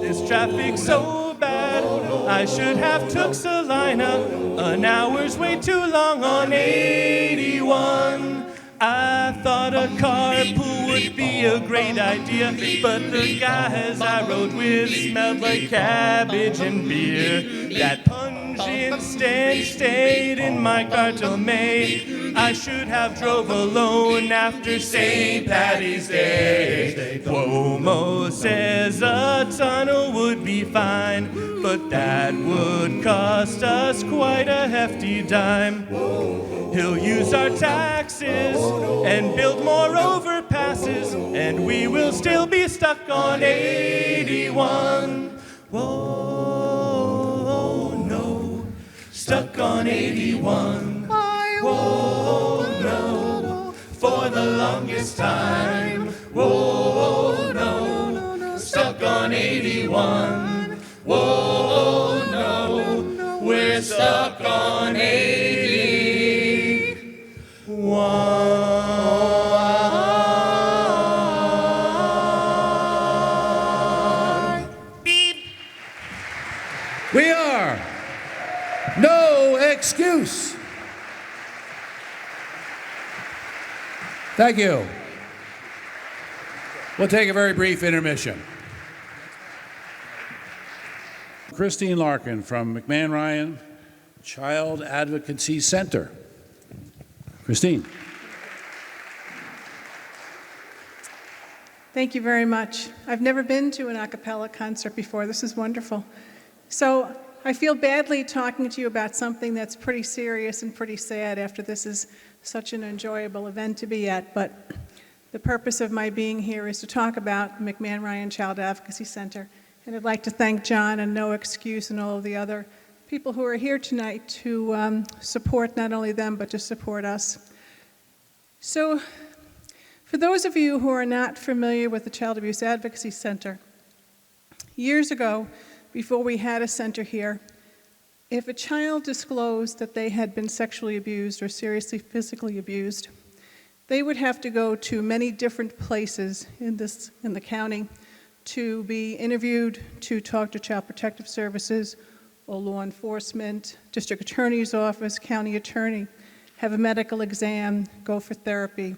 This traffic's so bad, I should have took Salina, an hour's way too long on 81. I thought a carpool would be a great idea, but the guys I rode with smelled like cabbage and beer. That pungent stench stayed in my car till May. I should have drove alone after St. Paddy's Day. Cuomo says a tunnel would be fine, but that would cost us quite a hefty dime. He'll use our taxes and build more overpasses, and we will still be stuck on 81. Whoa, no, stuck on 81. Whoa, no, for the longest time. Whoa, no, stuck on 81. Whoa, no, we're stuck on 81. Beep. We are No Excuse. Thank you. We'll take a very brief intermission. Christine Larkin from McMahon Ryan Child Advocacy Center. Christine. Thank you very much. I've never been to an a cappella concert before. This is wonderful. So I feel badly talking to you about something that's pretty serious and pretty sad after this is such an enjoyable event to be at, but the purpose of my being here is to talk about the McMahon Ryan Child Advocacy Center. And I'd like to thank John and No Excuse and all of the other people who are here tonight to support not only them, but to support us. So, for those of you who are not familiar with the Child Abuse Advocacy Center, years ago, before we had a center here, if a child disclosed that they had been sexually abused or seriously physically abused, they would have to go to many different places in the county to be interviewed, to talk to Child Protective Services or law enforcement, district attorney's office, county attorney, have a medical exam, go for therapy.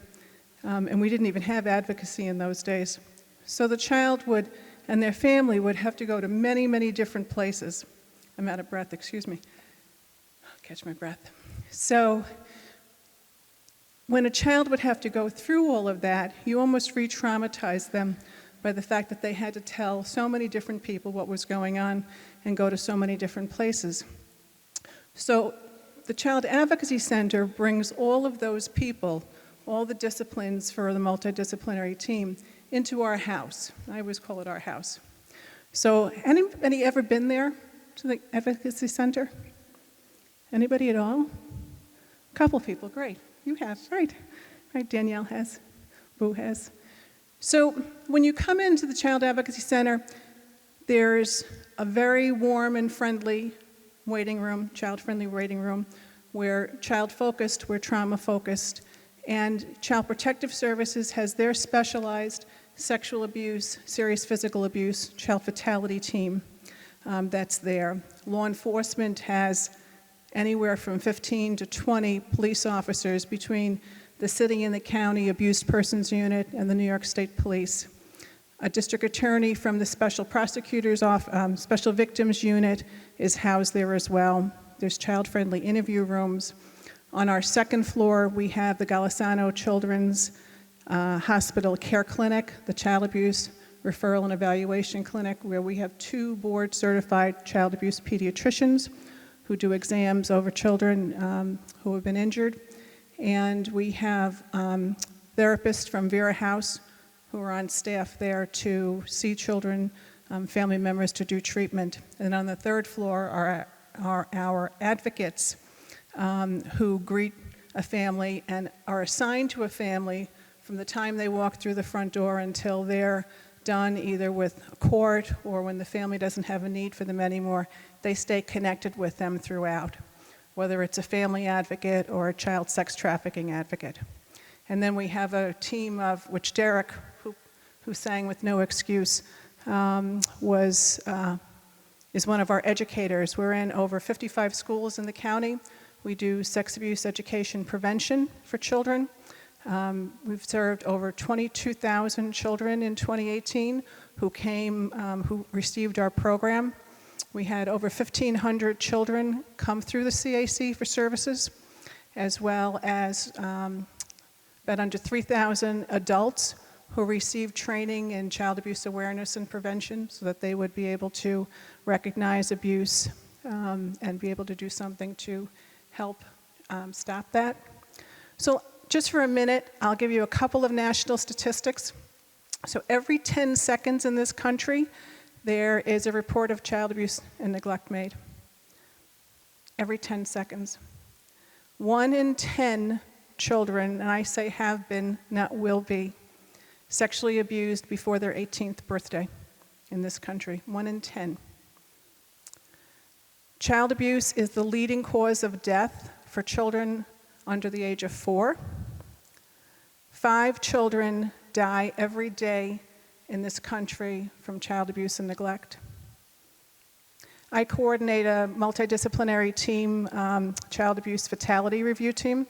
And we didn't even have advocacy in those days. So the child would, and their family would have to go to many, many different places. I'm out of breath, excuse me. I'll catch my breath. So when a child would have to go through all of that, you almost re-traumatize them by the fact that they had to tell so many different people what was going on and go to so many different places. So the Child Advocacy Center brings all of those people, all the disciplines for the multidisciplinary team, into our house. I always call it our house. So anybody ever been there to the Advocacy Center? Anybody at all? A couple people, great. You have, right. Right, Danielle has, Boo has. So when you come into the Child Advocacy Center, there's a very warm and friendly waiting room, child-friendly waiting room. We're child-focused, we're trauma-focused, and Child Protective Services has their specialized sexual abuse, serious physical abuse, child fatality team that's there. Law enforcement has anywhere from 15 to 20 police officers between the city and the county abused persons unit and the New York State Police. A district attorney from the special prosecutor's office, special victims unit is housed there as well. There's child-friendly interview rooms. On our second floor, we have the Golisano Children's Hospital Care Clinic, the Child Abuse Referral and Evaluation Clinic, where we have 2 board-certified child abuse pediatricians who do exams over children who have been injured. And we have therapists from Vera House who are on staff there to see children, family members to do treatment. And on the 3rd floor are our advocates who greet a family and are assigned to a family from the time they walk through the front door until they're done either with court or when the family doesn't have a need for them anymore. They stay connected with them throughout, whether it's a family advocate or a child sex trafficking advocate. And then we have a team of which Derek, who sang with No Excuse, is is one of our educators. We're in over 55 schools in the county. We do sex abuse education prevention for children. We've served over 22,000 children in 2018 who received our program. We had over 1,500 children come through the CAC for services, as well as about under 3,000 adults who received training in child abuse awareness and prevention so that they would be able to recognize abuse and be able to do something to help stop that. So just for a minute, I'll give you a couple of national statistics. So every 10 seconds in this country, there is a report of child abuse and neglect made. Every 10 seconds. 1 in 10 children, and I say have been, not will be, sexually abused before their 18th birthday in this country. 1 in 10. Child abuse is the leading cause of death for children under the age of 4. 5 children die every day in this country from child abuse and neglect. I coordinate a multidisciplinary team, child abuse fatality review team.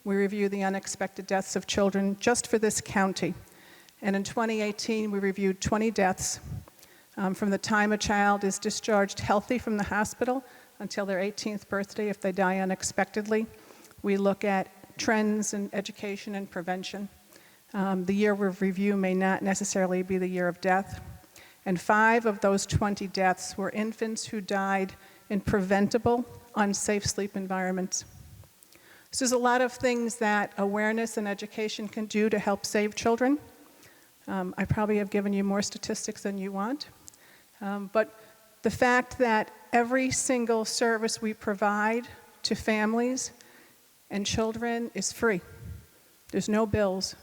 We review the unexpected deaths of children just for this county. And in 2018, we reviewed 20 deaths from the time a child is discharged healthy from the hospital until their 18th birthday if they die unexpectedly. We look at trends in education and prevention. The year of review may not necessarily be the year of death. And 5 of those 20 deaths were infants who died in preventable, unsafe sleep environments. So there's a lot of things that awareness and education can do to help save children. I probably have given you more statistics than you want. But the fact that every single service we provide to families and children is free. There's no bills.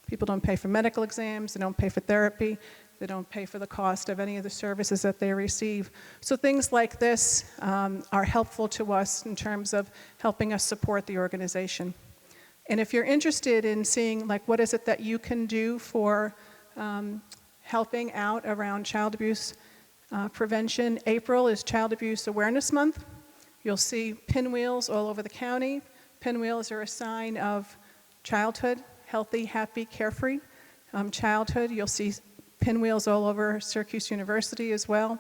People don't pay for medical exams, they don't pay for therapy, they don't pay for the cost of any of the services that they receive. So things like this are helpful to us in terms of helping us support the organization. And if you're interested in seeing what is it that you can do for helping out around child abuse prevention, April is Child Abuse Awareness Month. You'll see pinwheels all over the county. Pinwheels are a sign of childhood, healthy, happy, carefree childhood. You'll see pinwheels all over Syracuse University as well.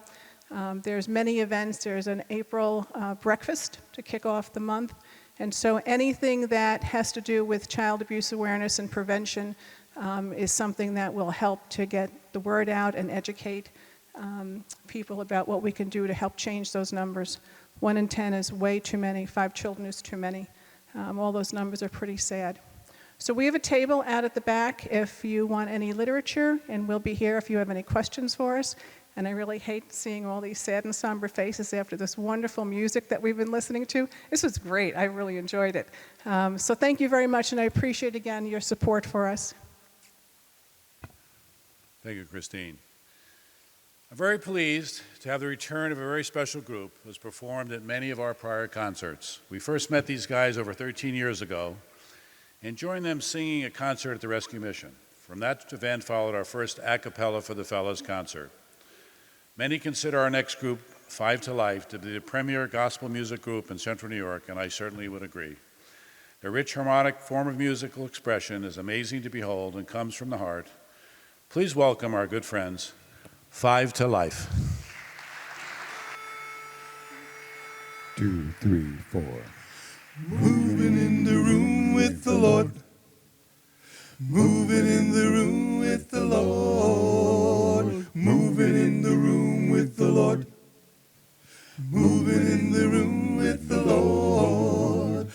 There's many events. There's an April breakfast to kick off the month. And so anything that has to do with child abuse awareness and prevention is something that will help to get the word out and educate people about what we can do to help change those numbers. 1 in 10 is way too many. 5 children is too many. All those numbers are pretty sad. So we have a table out at the back if you want any literature, and we'll be here if you have any questions for us. And I really hate seeing all these sad and somber faces after this wonderful music that we've been listening to. This was great. I really enjoyed it. So thank you very much, and I appreciate, again, your support for us. Thank you, Christine. I'm very pleased to have the return of a very special group who has performed at many of our prior concerts. We first met these guys over 13 years ago and joined them singing a concert at the Rescue Mission. From that event followed our first Acapella for the Fellas concert. Many consider our next group, 5 to Life, to be the premier gospel music group in Central New York, and I certainly would agree. Their rich harmonic form of musical expression is amazing to behold and comes from the heart. Please welcome our good friends, 5 to Life. 2, 3, 4. Moving in the room with the Lord. Moving in the room with the Lord. Moving in the room with the Lord. Moving in the room with the Lord.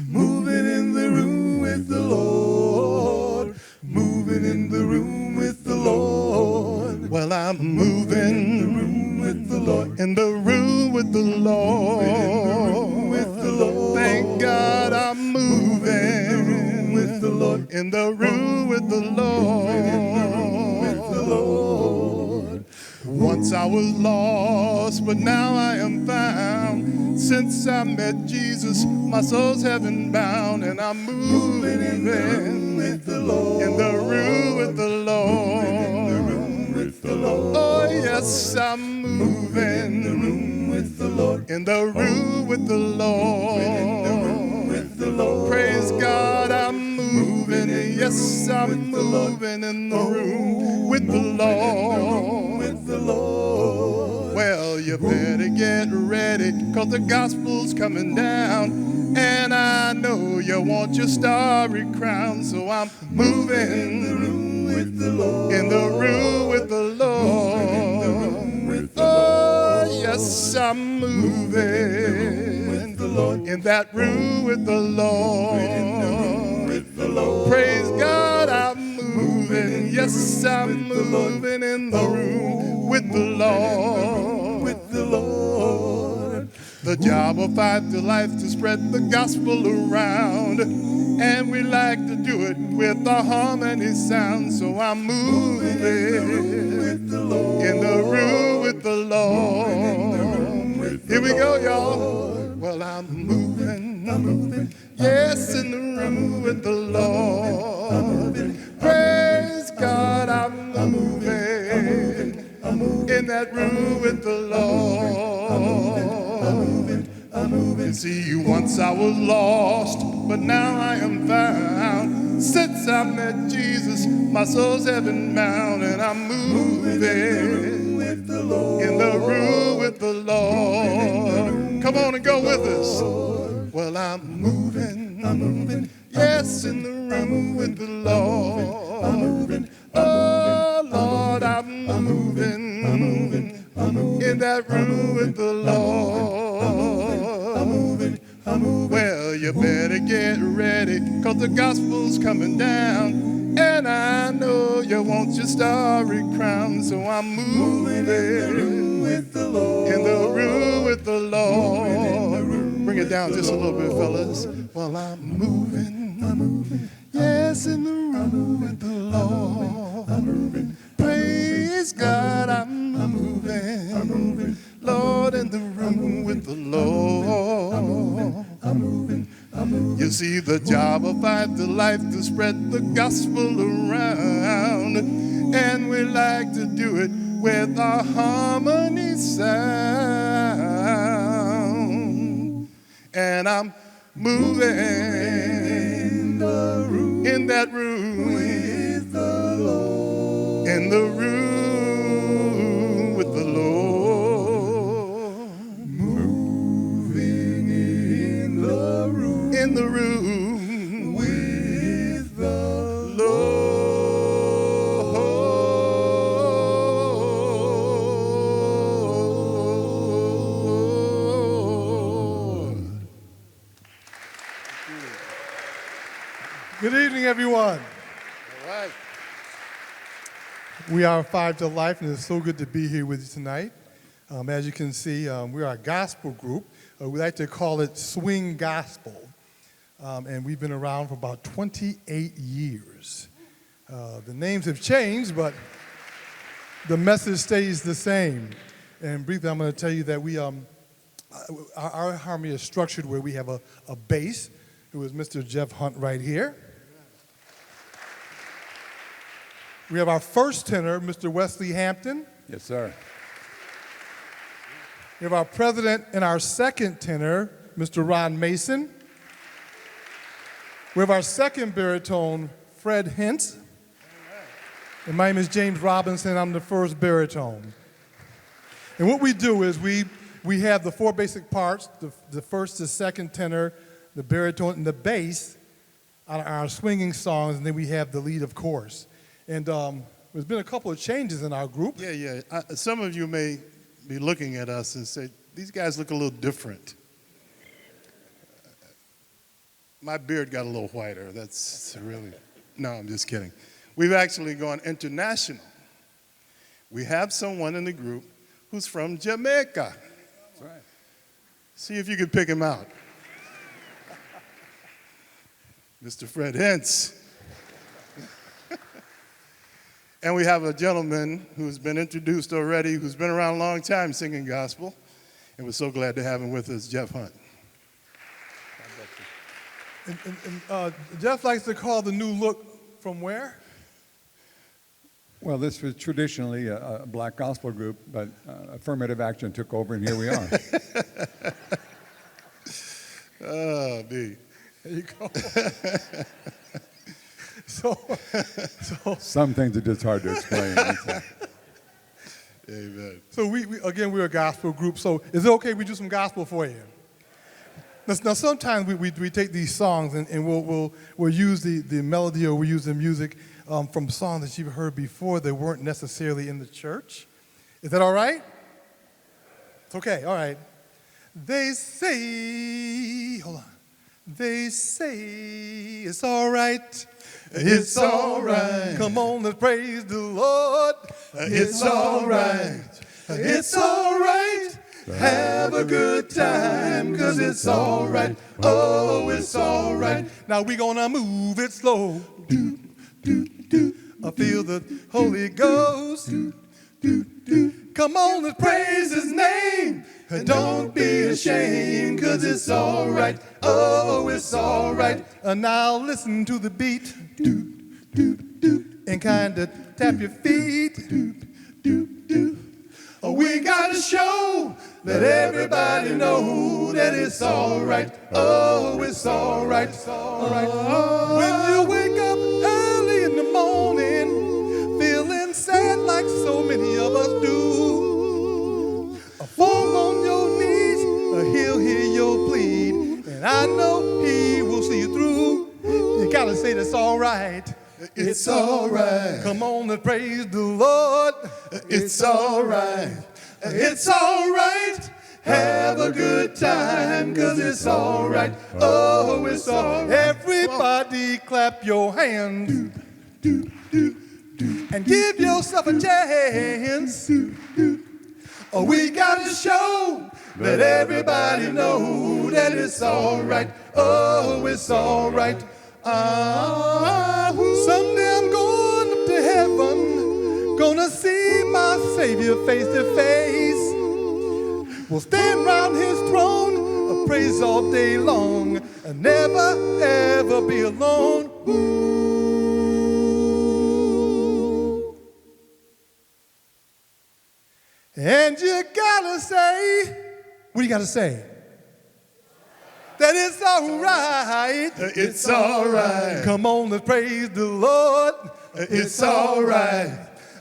Moving in the room with the Lord. Moving in the room with the Lord. Well, I'm moving in the room with the Lord. in the room with the Lord. With the Lord. Thank God I'm moving with the Lord. in the room with the Lord. With the Lord. once I was lost, but now I am found. Since I met Jesus, my soul's heaven bound, and I'm moving with the Lord, in the room with the Lord. Oh yes, I'm moving with the Lord, in the room with the Lord. Praise God, I'm moving. Yes, I'm moving in the room with the Lord. Well, you better get ready, 'cause the gospel's coming down. And I know you want your starry crown. So I'm moving with the Lord, in the room with the Lord. Oh, yes, I'm moving with the Lord, in that room with the Lord. Praise God, I'm moving. Yes, I'm moving in the room with the Lord. The job of 5 to Life to spread the gospel around. And we like to do it with a harmony sound. So I'm moving with the Lord, in the room with the Lord. Here we go, y'all. Well, I'm moving, yes, in the room with the Lord. Praise God, I'm moving in that room with the Lord. You see, once I was lost, but now I am found. Since I met Jesus, my soul's heaven bound, and I'm moving with the Lord, in the room with the Lord. Come on and go with us. Well, I'm moving, yes, in the room with the Lord. Oh, Lord, I'm moving in that room with the Lord. Well, you better get ready, 'cause the gospel's coming down. And I know you want your starry crown. So I'm moving with the Lord, in the room with the Lord. Bring it down just a little bit, fellas. Well, I'm moving, yes, in the room with the Lord. Praise God, I'm moving, Lord, in the room with the Lord. You see, the job of 5 to Life to spread the gospel around. And we like to do it with a harmony sound. And I'm moving in that room with the Lord, in the room with the Lord. Moving in the room, in the room with the Lord. Good evening, everyone. All right. We are 5 to Life, and it's so good to be here with you tonight. As you can see, we are a gospel group. We like to call it swing gospel. And we've been around for about 28 years. The names have changed, but the message stays the same. And briefly, I'm going to tell you that we, our harmony is structured where we have a bass, who is Mr. Jeff Hunt right here. We have our first tenor, Mr. Wesley Hampton. Yes, sir. We have our president and our second tenor, Mr. Ron Mason. We have our second baritone, Fred Hintz. And my name is James Robinson. I'm the first baritone. And what we do is we have the 4 basic parts, the first, the second tenor, the baritone, and the bass on our swinging songs, and then we have the lead, of course. And there's been a couple of changes in our group. Yeah. Some of you may be looking at us and say, these guys look a little different. My beard got a little whiter. That's really, no, I'm just kidding. We've actually gone international. We have someone in the group who's from Jamaica. That's right. See if you can pick him out. Mr. Fred Hintz. And we have a gentleman who's been introduced already, who's been around a long time singing gospel. And we're so glad to have him with us, Jeff Hunt. Jeff likes to call the new look from where? Well, this was traditionally a black gospel group, but affirmative action took over, and here we are. Oh, B. There you go. so, Some things are just hard to explain. Amen. So we're a gospel group. So is it okay if we do some gospel for you? Now sometimes we take these songs and we'll use the melody, or we use the music from songs that you've heard before that weren't necessarily in the church. Is that all right? It's okay. All right. They say, hold on. They say it's all right. It's all right. Come on, let's praise the Lord. It's all right. It's all right. Have a good time, 'cause it's all right. Oh, it's all right. Now we're gonna move it slow. Do, do, do. I feel the Holy Ghost. Do, do, do. Come on, let's praise His name. And don't be ashamed, 'cause it's all right. Oh, it's all right. And now listen to the beat. Do, do, do. And kind of tap your feet. Do, do, do. Oh, we got to show, let everybody know that it's all right. Oh, it's all right. It's all right. When you wake up early in the morning, feeling sad like so many of us do, fall on your knees, He'll hear your plead, and I know He will see you through. You got to say that's all right. It's all right. Come on and praise the Lord. It's all right. It's all right. Have a good time, 'cause it's all right. Oh, it's all right. Everybody clap your hands. And give yourself a chance. Oh, we got to show, let everybody know that it's all right. Oh, it's all right. Someday I'm going up to heaven, gonna see my Savior face to face. We'll stand round His throne, praise all day long, and never ever be alone. And you gotta say, what do you gotta say? That it's all right. It's all right. Come on, let's praise the Lord. It's all right.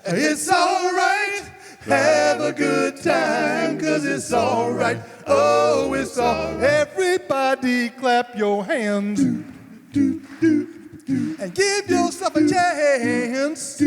It's all right. Have a good time, 'cause it's all right. Oh, it's all right. Everybody clap your hands. And give yourself a chance.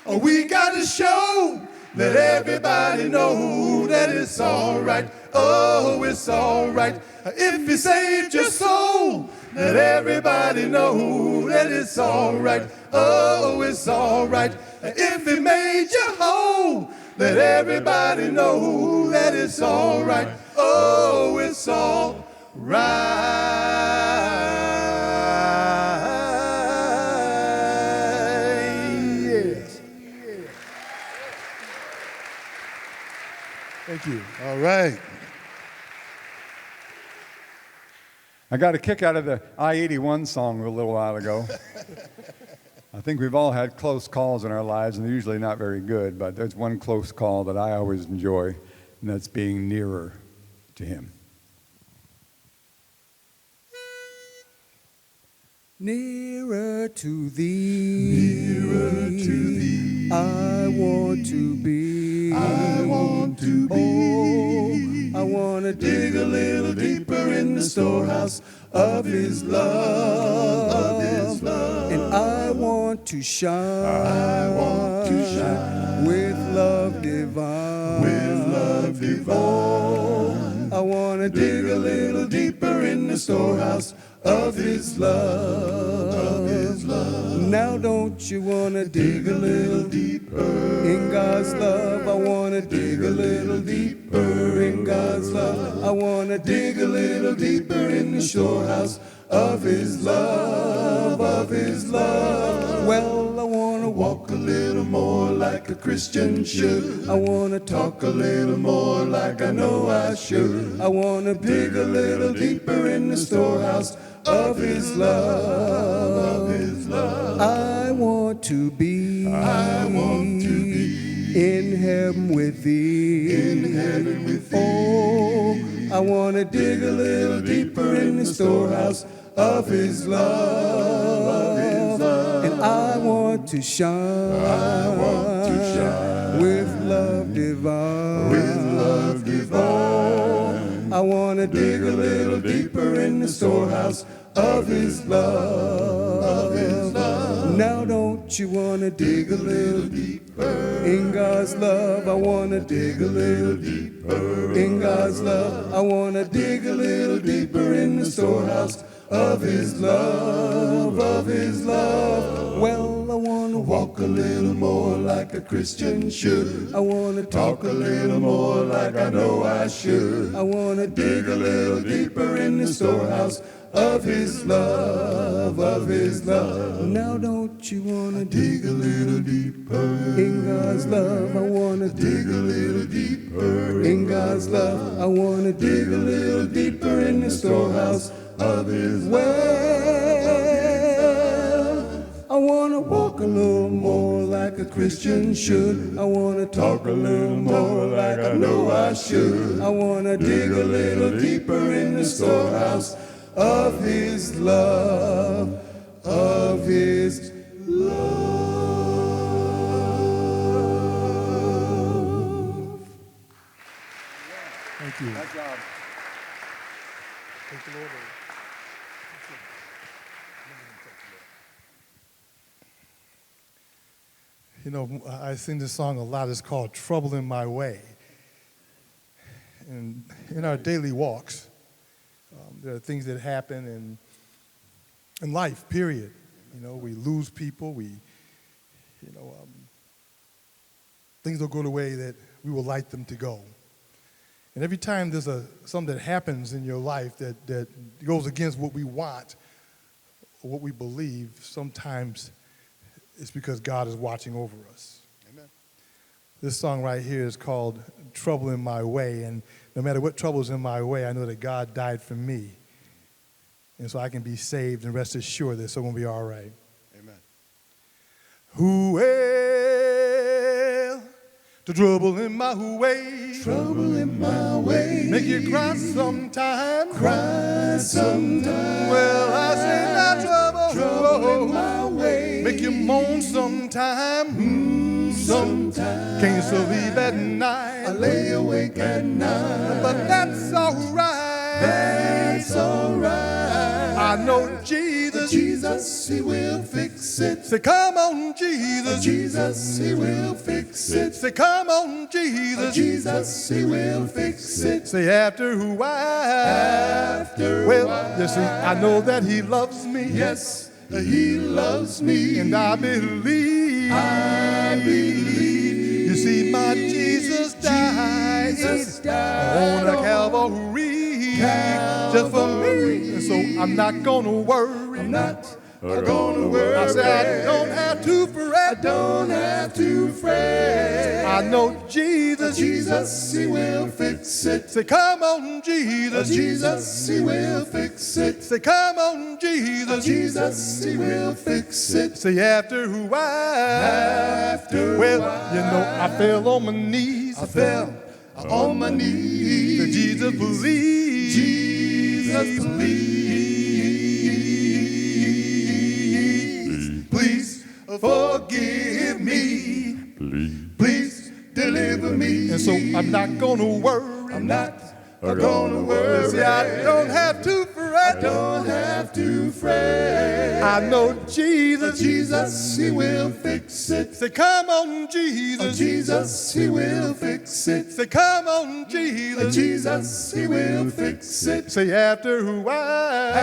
Oh, we got to show, let everybody know that it's all right. Oh, it's all right. If He saved your soul, let everybody know that it's all right. Oh, it's all right. If He made you whole, let everybody know that it's all right. Oh, it's all right. Yes. Thank you. All right. I got a kick out of the I-81 song a little while ago. I think we've all had close calls in our lives, and they're usually not very good, but there's one close call that I always enjoy, and that's being nearer to Him. Nearer to Thee, I want to be. I want to be. I want to dig a little deeper in the storehouse of His love. And I want to shine. I want to shine with love divine. With love divine. I want to dig a little deeper in the storehouse of His love. Now don't you want to dig a little deeper in God's love? I want to dig a little deeper in God's love. I want to dig a little deeper in the storehouse of His love, of His love. Well, I want to walk a little little more like a Christian should. I wanna talk a little more like I know I should. I wanna dig a little deeper in the storehouse of His love. I want to be in heaven with Thee. Oh, I want to dig a little deeper in the storehouse of His love. And I want to shine, with love divine. Oh, I want to dig a little deeper in the storehouse of His love. Now don't you want to dig a little deeper in God's love? I want to dig a little deeper in God's love. I want to dig a little deeper in the storehouse of His love, Well, I want to walk a little more like a Christian should. I want to talk a little more like I know I should. I want to dig a little deeper in the storehouse of His love, Now don't you want to dig a little deeper in God's love? I want to dig a little deeper in God's love. I want to dig a little deeper in the storehouse of His I want to walk a little more like a Christian should. I want to talk a little more like I know I should. I want to dig a little deeper in the storehouse of His love, Thank you. Good job. Thank the Lord. You know, I sing this song a lot. It's called Trouble in My Way. And in our daily walks, there are things that happen in life, period. You know, we lose people. Things don't go the way that we would like them to go. And every time there's something that happens in your life that goes against what we want or what we believe, sometimes it's because God is watching over us. Amen. This song right here is called Trouble in My Way, and no matter what trouble's in my way, I know that God died for me. And so I can be saved and rest assured that it's going to be all right. Amen. Well, the trouble in my way. Trouble in my way. Make you cry sometime. Cry sometime. Well, I say that Trouble in my way. Make you moan sometime. Sometime. Can't sleep at night. I lay awake at night. But that's all right. That's all right. I know Jesus. Jesus, He will fix it. Say, come on, Jesus. Jesus, He will fix it. Say, come on, Jesus. Jesus, He will fix it. Say, after a while. You see, I know that He loves me. Yes, He loves me. And I believe. You see, my Jesus died on a Calvary just for me. And so I'm not gonna worry. I'm not gonna worry. I said I don't have to fret. I don't have to fret. I know Jesus. Jesus, He will fix it. Say, come on, Jesus. Jesus, He will fix it. Say, come on, Jesus. Jesus, He will fix it. Say, after a while. Well, you know, I fell on my knees. I fell on my knees. Say, Jesus, please. Jesus, please forgive me. Please deliver me. And so I'm not gonna worry. I'm not gonna worry. See, I don't have to fret. I don't have to fret. I know Jesus. Jesus, He will fix it. Say, come on, Jesus. Jesus, He will fix it. Say, come on, Jesus. Jesus, He will fix it. Say, after a while.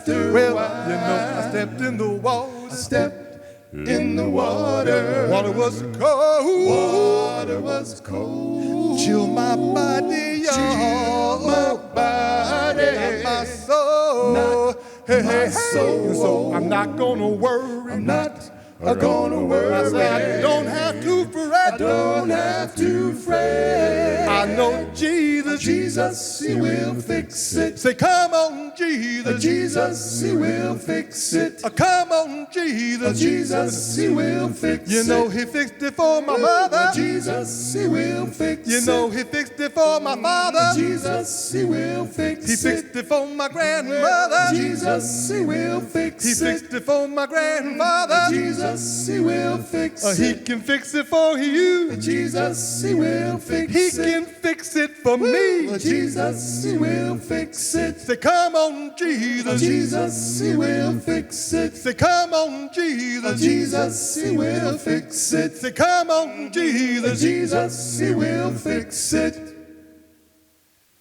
Well, you know, I stepped in the water. I stepped in the water. Water was cold. Water was cold. Chill my body, y'all. Chill my body. Not my soul. Not my soul. And so I'm not gonna worry. I'm not are gonna worry. I said, I don't have to fret. I don't have to fret. I know Jesus. Jesus, He will fix it. Say, come on, Jesus. Jesus, He will fix it. Come on, Jesus. Jesus, He will fix it. You know He fixed it for my mother. Jesus, He will fix it. You know He fixed it for my father. Jesus, He will fix it. He fixed it for my grandmother. Jesus, He will fix it. He fixed it for my grandfather. Jesus, He will fix it. He can fix it for you. Jesus, He will fix it. He it. can fix it for me. Jesus, He will fix it. Say, come on, Jesus. Jesus, He will fix it. Say, come on, Jesus. Jesus, He will fix it. Say, come on, Jesus. Jesus, He will fix it.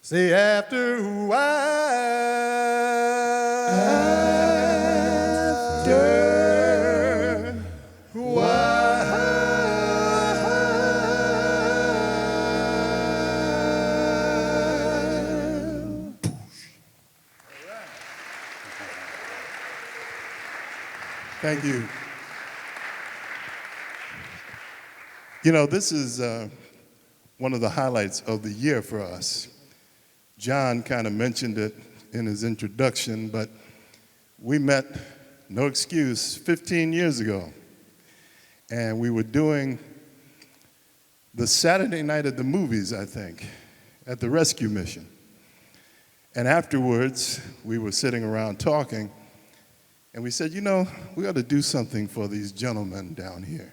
Say, after a Thank you. You know, this is one of the highlights of the year for us. John kind of mentioned it in his introduction, but we met, no excuse, 15 years ago. And we were doing the Saturday night at the movies, I think, at the rescue mission. And afterwards, we were sitting around talking, and we said, you know, we got to do something for these gentlemen down here.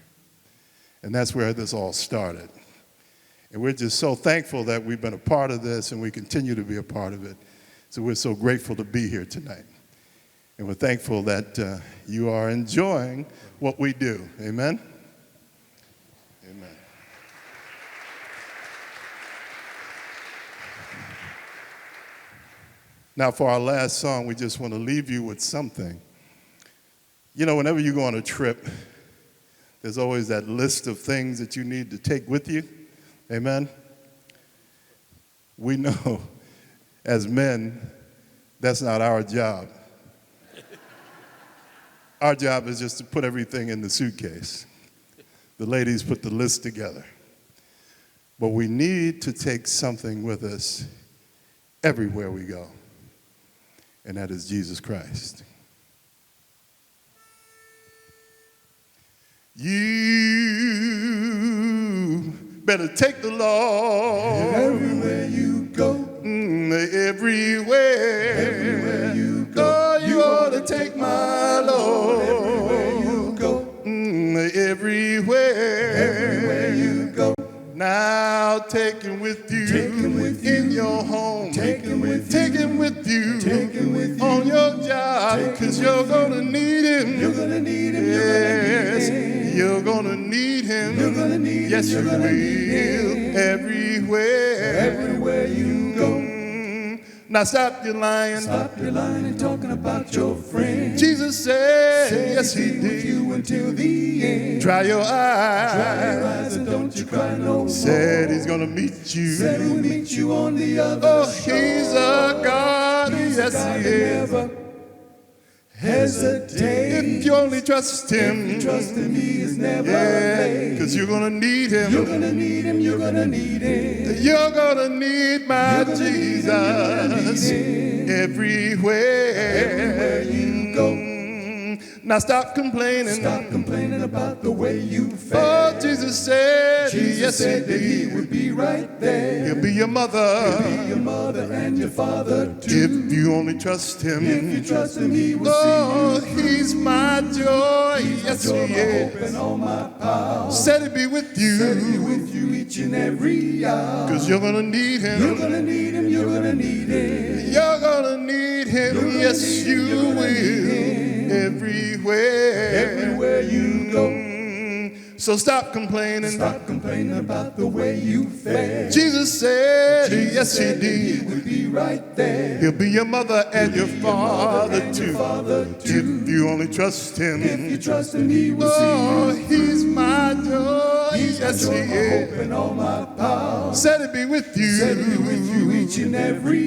And that's where this all started. And we're just so thankful that we've been a part of this and we continue to be a part of it. So we're so grateful to be here tonight. And we're thankful that you are enjoying what we do. Amen? Amen. Now, for our last song, we just want to leave you with something. You know, whenever you go on a trip, there's always that list of things that you need to take with you. Amen? We know as men, that's not our job. Our job is just to put everything in the suitcase. The ladies put the list together. But we need to take something with us everywhere we go, and that is Jesus Christ. You better take the Lord everywhere you go. Everywhere you go. Oh, you ought to take my Lord everywhere you go. Everywhere you go. Now take him with you, in your home. Take him with you you. On your job, because you're going to need him. You're going to need him. Yes, you're going to need him. You're going to need yes, him. you will. Everywhere you go. Now stop your lying. Stop your lying and talking about your friend. Jesus said, yes, he with did. you until the end. Dry your eyes. Dry your eyes and don't you cry no more. Said he's going to meet you. Said he'll meet you on the other shore. He's a God. He's yes, a God he is. Never hesitate. If you only trust him. If you trust him, he is never late. Because you're going to need him. You're going to need him. You're going to need him. You're going to need my Jesus. Everywhere you go. Now stop complaining. Stop complaining about the way you feel. Oh, Jesus said, Jesus said that he would be right there. He'll be your mother. He'll be your mother and your father too. If you only trust him. If you trust him, he will see you. He's my joy. He's yes, my joy, he my is. hope and all my power. Said he'll be with you. Said he'll be with you each and every hour. Because you're going to need him. You're going to need him. You're going to need him. You're going to need him. Yes, you will. Everywhere you go. So stop complaining. Stop complaining about the way you feel. Jesus said, yes, he did. He would be right there. He'll be your mother and your father too. If you only trust him. If you trust him, he will see you. He's my joy. He's yes, my joy, he my is. hope and all my power. Said he'll be with you. Said he'll be with you each and every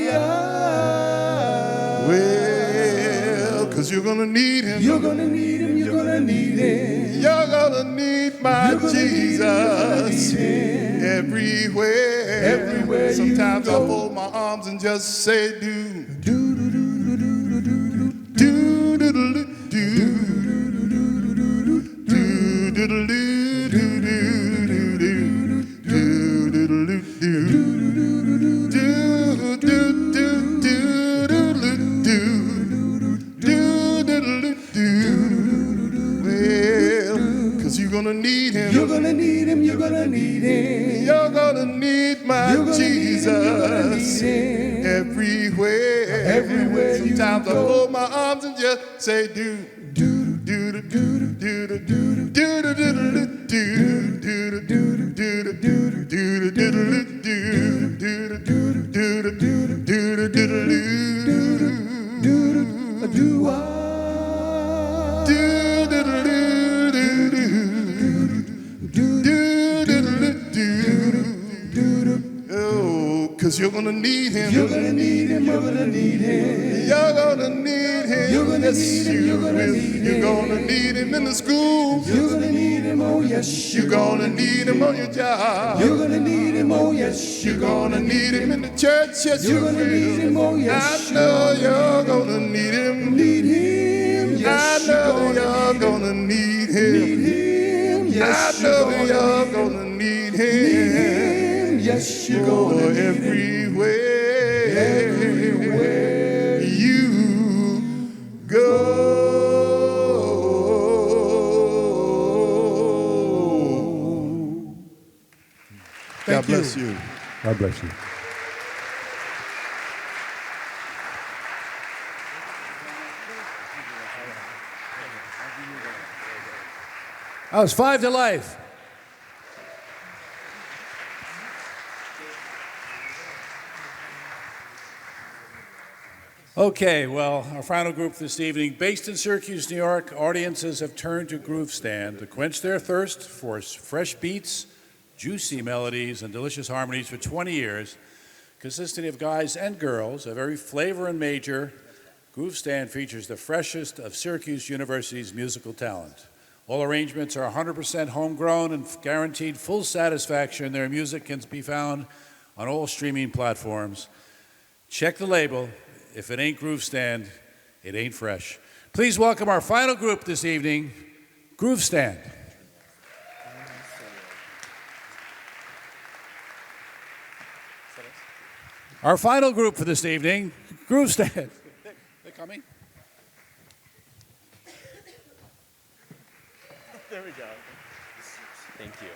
hour. Well, 'cause you're gonna need him. You're gonna need him, you're gonna need him. You're gonna need my You're gonna Jesus need him. everywhere. Everywhere Sometimes you I go. fold my arms and just say, do, Do do do do do do do do, do, do, do, you're gonna need him. You're gonna need him, you're gonna need him. You're gonna need my You're gonna need him, Jesus you're gonna need him. everywhere. Everywhere you Sometimes I go. fold my arms and just say, do, do, do, do, do, do, do, do, do, do, do, do, do, do, Cause you're gonna need him. You're gonna need him, you're gonna need him. You're gonna need him. You're gonna Yes, need him, you you're gonna will. need You're him. gonna need him in the schools. You're gonna need him, oh yes. You're gonna need him on your job. You're gonna need him, oh yes. You're gonna need him in the church. Yes, you You're gonna need him, oh will. yes. I know you're gonna need him. Need him, yes. I know you're gonna need him. Need him, yes. I know you're gonna need him. Yes, you're Oh, gonna need him. everywhere you go. God bless you. God bless you. That was 5 to life. Okay, well, our final group this evening, based in Syracuse, New York, audiences have turned to Groove Stand to quench their thirst for fresh beats, juicy melodies, and delicious harmonies for 20 years. Consisting of guys and girls of every flavor and major, Groove Stand features the freshest of Syracuse University's musical talent. All arrangements are 100% homegrown and guaranteed full satisfaction. Their music can be found on all streaming platforms. Check the label. If it ain't Groove Stand, it ain't fresh. Please welcome our final group this evening, Groove Stand. Our final group for this evening, Groove Stand. They're coming. There we go. Thank you.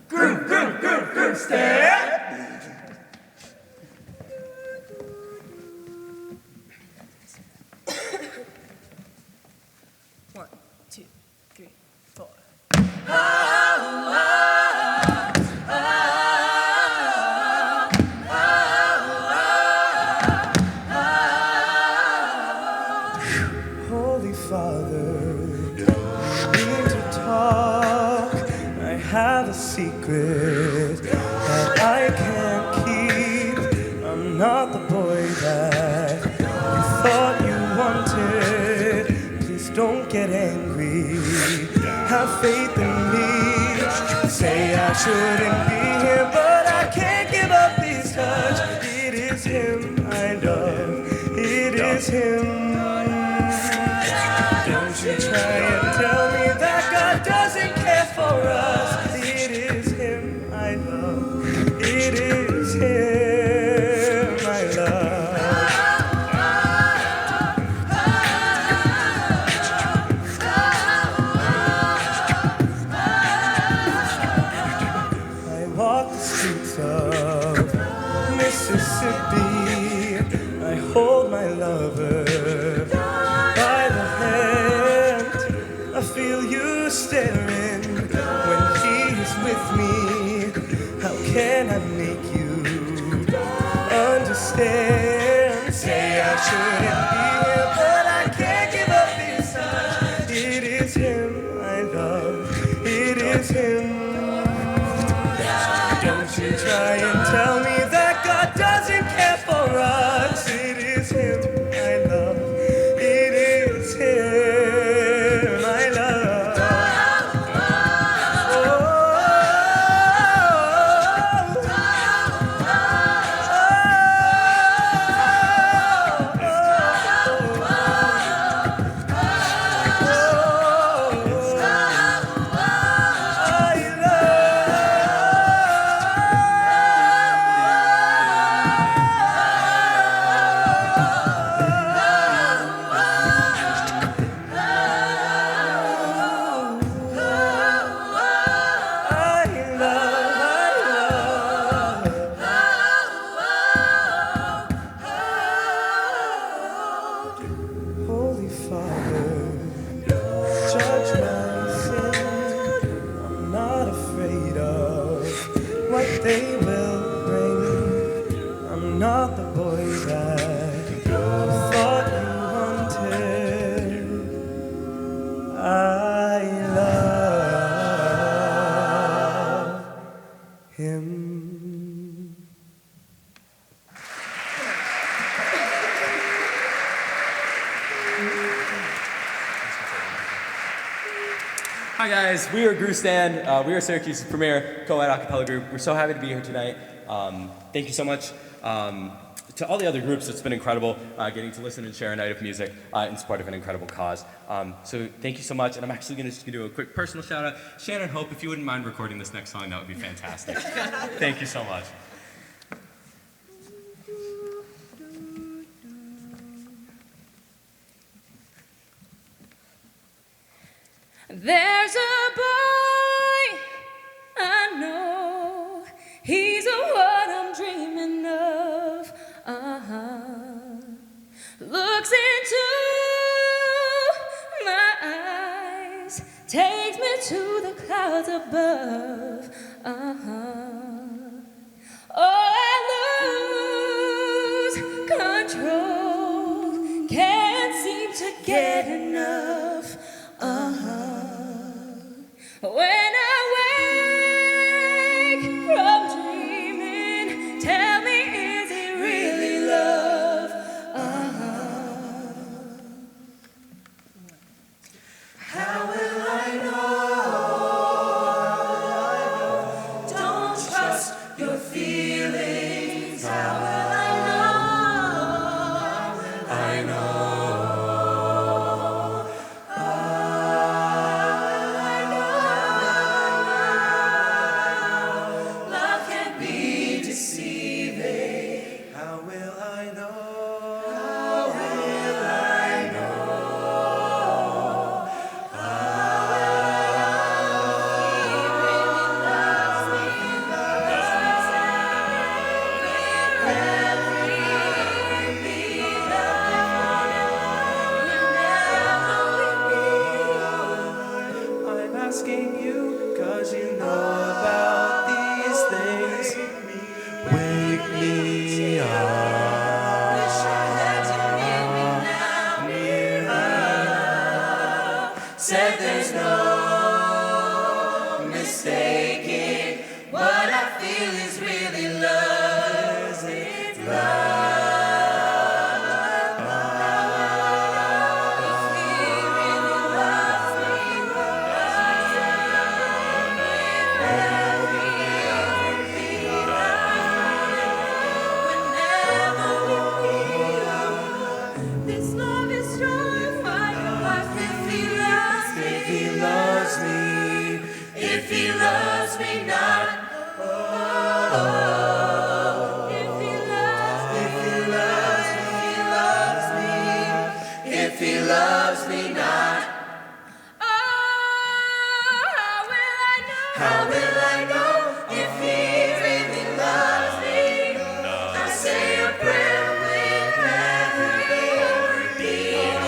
Groove Stand. One, two, three, four. Holy Father, we need to talk. I have a secret that I can't keep. I'm not the boy that you thought you wanted. Please don't get angry. Have faith in me. Say I shouldn't be here, but I can't give up his touch. It is him I love. It is him. Don't you try and tell me that God doesn't care for us. It is him I love. It is him I love. I walk the streets of Mississippi. I hold my lover by the hand. him. Say I shouldn't be here, but I can't give up this time. It is him I love. It is him. Don't you try and tell me that God doesn't care for us. It is him I love. It is him I love. Holy Father, judge my sins. I'm not afraid of what they will bring. I'm not the boy that you thought you wanted. I love him. Hi guys, we are Grustan. We are Syracuse's premier co-ed acapella group. We're so happy to be here tonight. Thank you so much to all the other groups. It's been incredible getting to listen and share a night of music in support of an incredible cause. So thank you so much. And I'm actually going to do a quick personal shout out. Shannon, Hope, if you wouldn't mind recording this next song, that would be fantastic. Thank you so much. There's a boy I know, he's the one I'm dreaming of. Looks into my eyes, takes me to the clouds above. Oh, I lose control, can't seem to get enough. When I wake from dreaming, tell me, is it really love? How will I know? Don't trust your feelings. How will I know? I know. Said there's no mistaking what I feel is really love. It's this love is strong. If he loves me not, if he loves me not, how will I know if he really loves me? I say a prayer with every beat.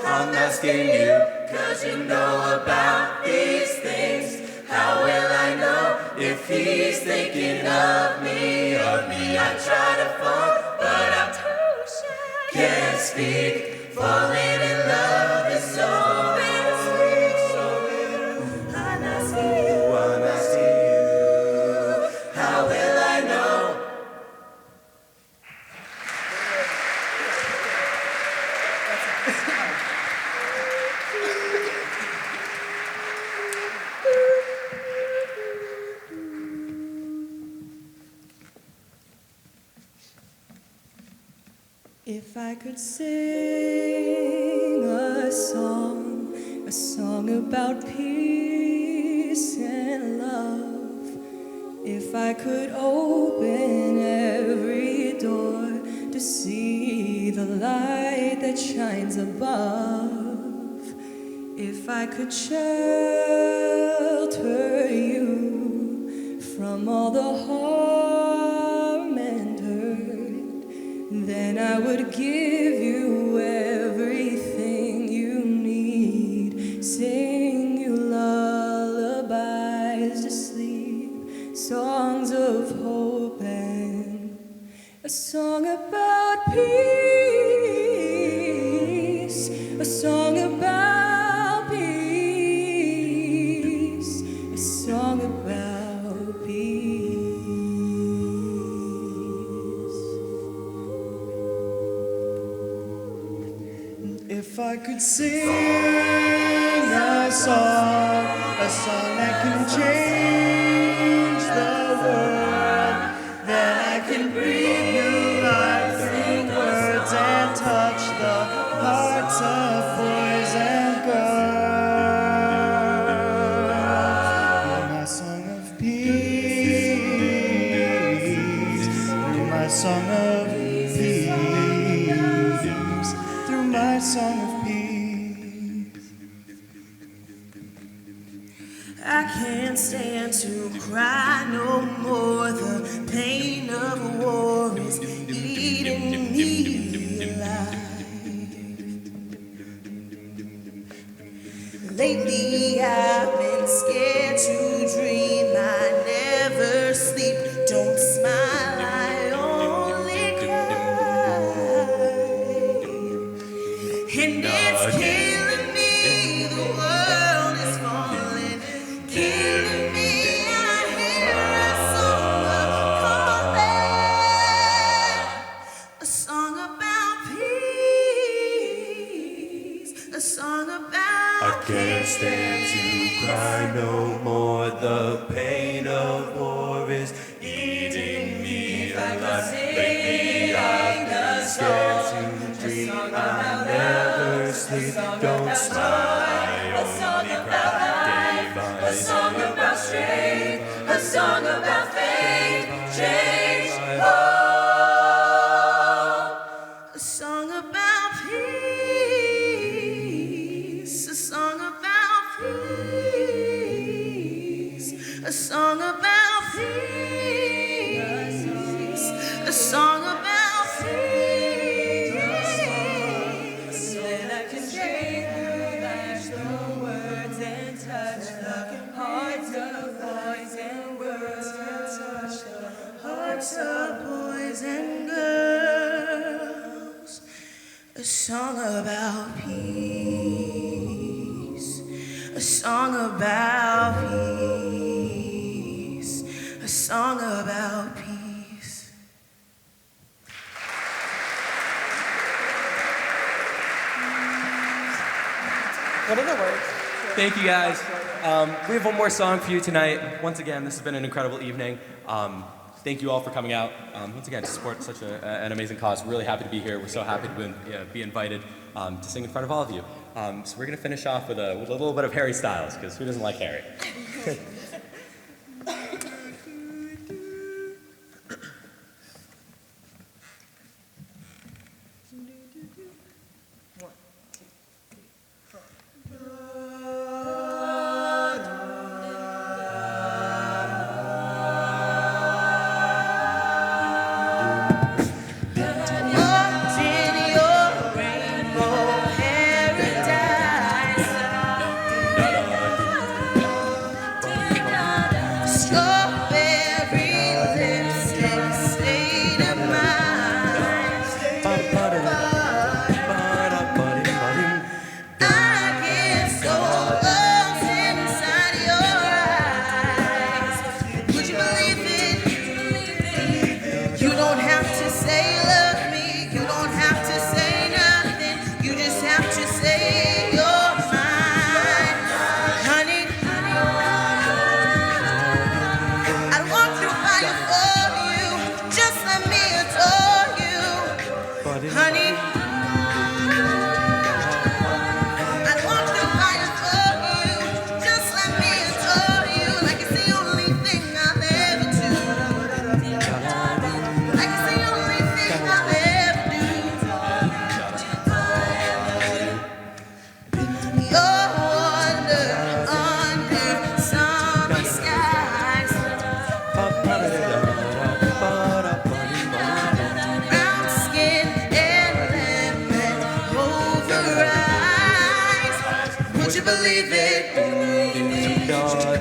I'm asking you, 'cause you know about these things. How will I know if if he's thinking of me, I try to fall, but I'm too shy. Can't speak. Falling in love is so bittersweet. When I see you, how will I know? If I could sing a song about peace and love, if I could open every door to see the light that shines above, if I could shelter you from all the harm and hurt, then I would give you everything you need, sing you lullabies to sleep, songs of hope and a song about peace, a song about peace, a song about peace. If I could sing a song that can change the world, then I can breathe new life through words and touch the hearts of boys and girls. Through my song of peace, through my song of peace, through my song of peace. I can't stand to cry no more. The pain of war is eating me alive. Lately I've been scared to dream. I never sleep. Don't smile, I only cry. And it's killing me. The world is falling. Killing me, I hear a song calling, a song about peace, a song about I can't stand to cry no more. The pain of war is eating me alive. Lately I've been scared to dream. I never sleep. Don't smile, I only cry. a song about strength, a song about faith, change, hope, a song about peace, a song about peace, a song about peace, a song about peace, that I can change the words and touch the hearts of boys and girls, touch the hearts of boys and girls. A song about peace, a song about peace, a song about peace. What are the words? Thank you, guys. We have one more song for you tonight. Once again, this has been an incredible evening. Thank you all for coming out. Once again, to support such an amazing cause. We're really happy to be here. We're so happy to be invited to sing in front of all of you. So we're going to finish off with a little bit of Harry Styles, because who doesn't like Harry? get so lost inside your eyes. Would you believe it? You don't have to say love me. You don't have to say nothing. You just have to say you're mine, honey. I'd walk through fire for you. Just let me adore you, honey. I'd walk through fire for you. Just let me adore you, like it's the only thing I'll ever do. Like it's the only thing I'll ever do. You're wonder under summer skies. Brown skin and lemon over eyes. Would you believe it?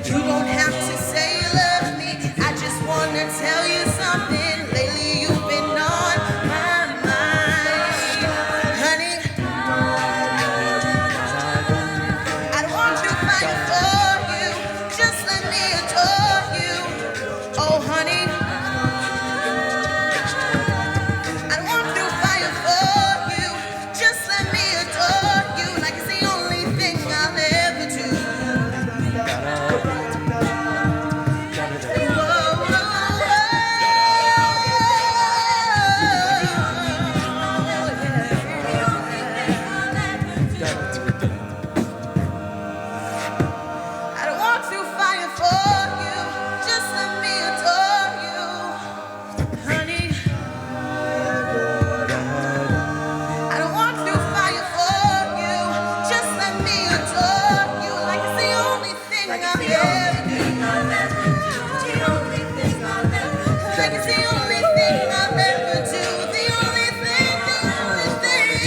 You don't have to say you love me. I just wanna tell you something. Lately you've been on my mind, honey. I'd walk through fire for you. Just let me adore you, oh honey. I'd walk through fire for you. Just let me adore you, like it's the only thing I'll ever do. I'd walk through fire for you. Just let me adore you, honey. I'd walk through fire for you. Just let me adore you, like it's the only thing I'll ever do. Like it's the only thing I'll ever do. The only thing, the only thing.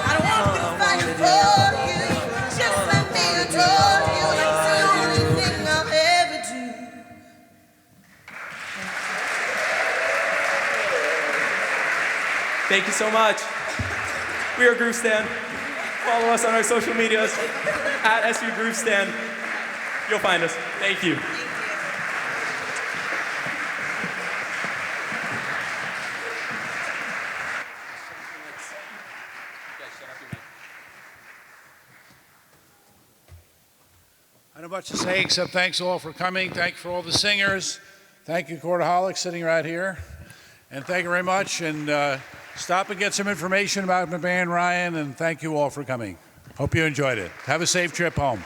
I'd walk through fire for you. Just let me adore you, like it's the only thing I'll ever do. Thank you so much. We are Groove Stand. Follow us on our social medias at SU Groove Stand. You'll find us. Thank you. I don't have much to say except thanks all for coming. Thank you for all the singers. Thank you, Quarterholics, sitting right here. And thank you very much. And stop and get some information about my band, Ryan. And thank you all for coming. Hope you enjoyed it. Have a safe trip home.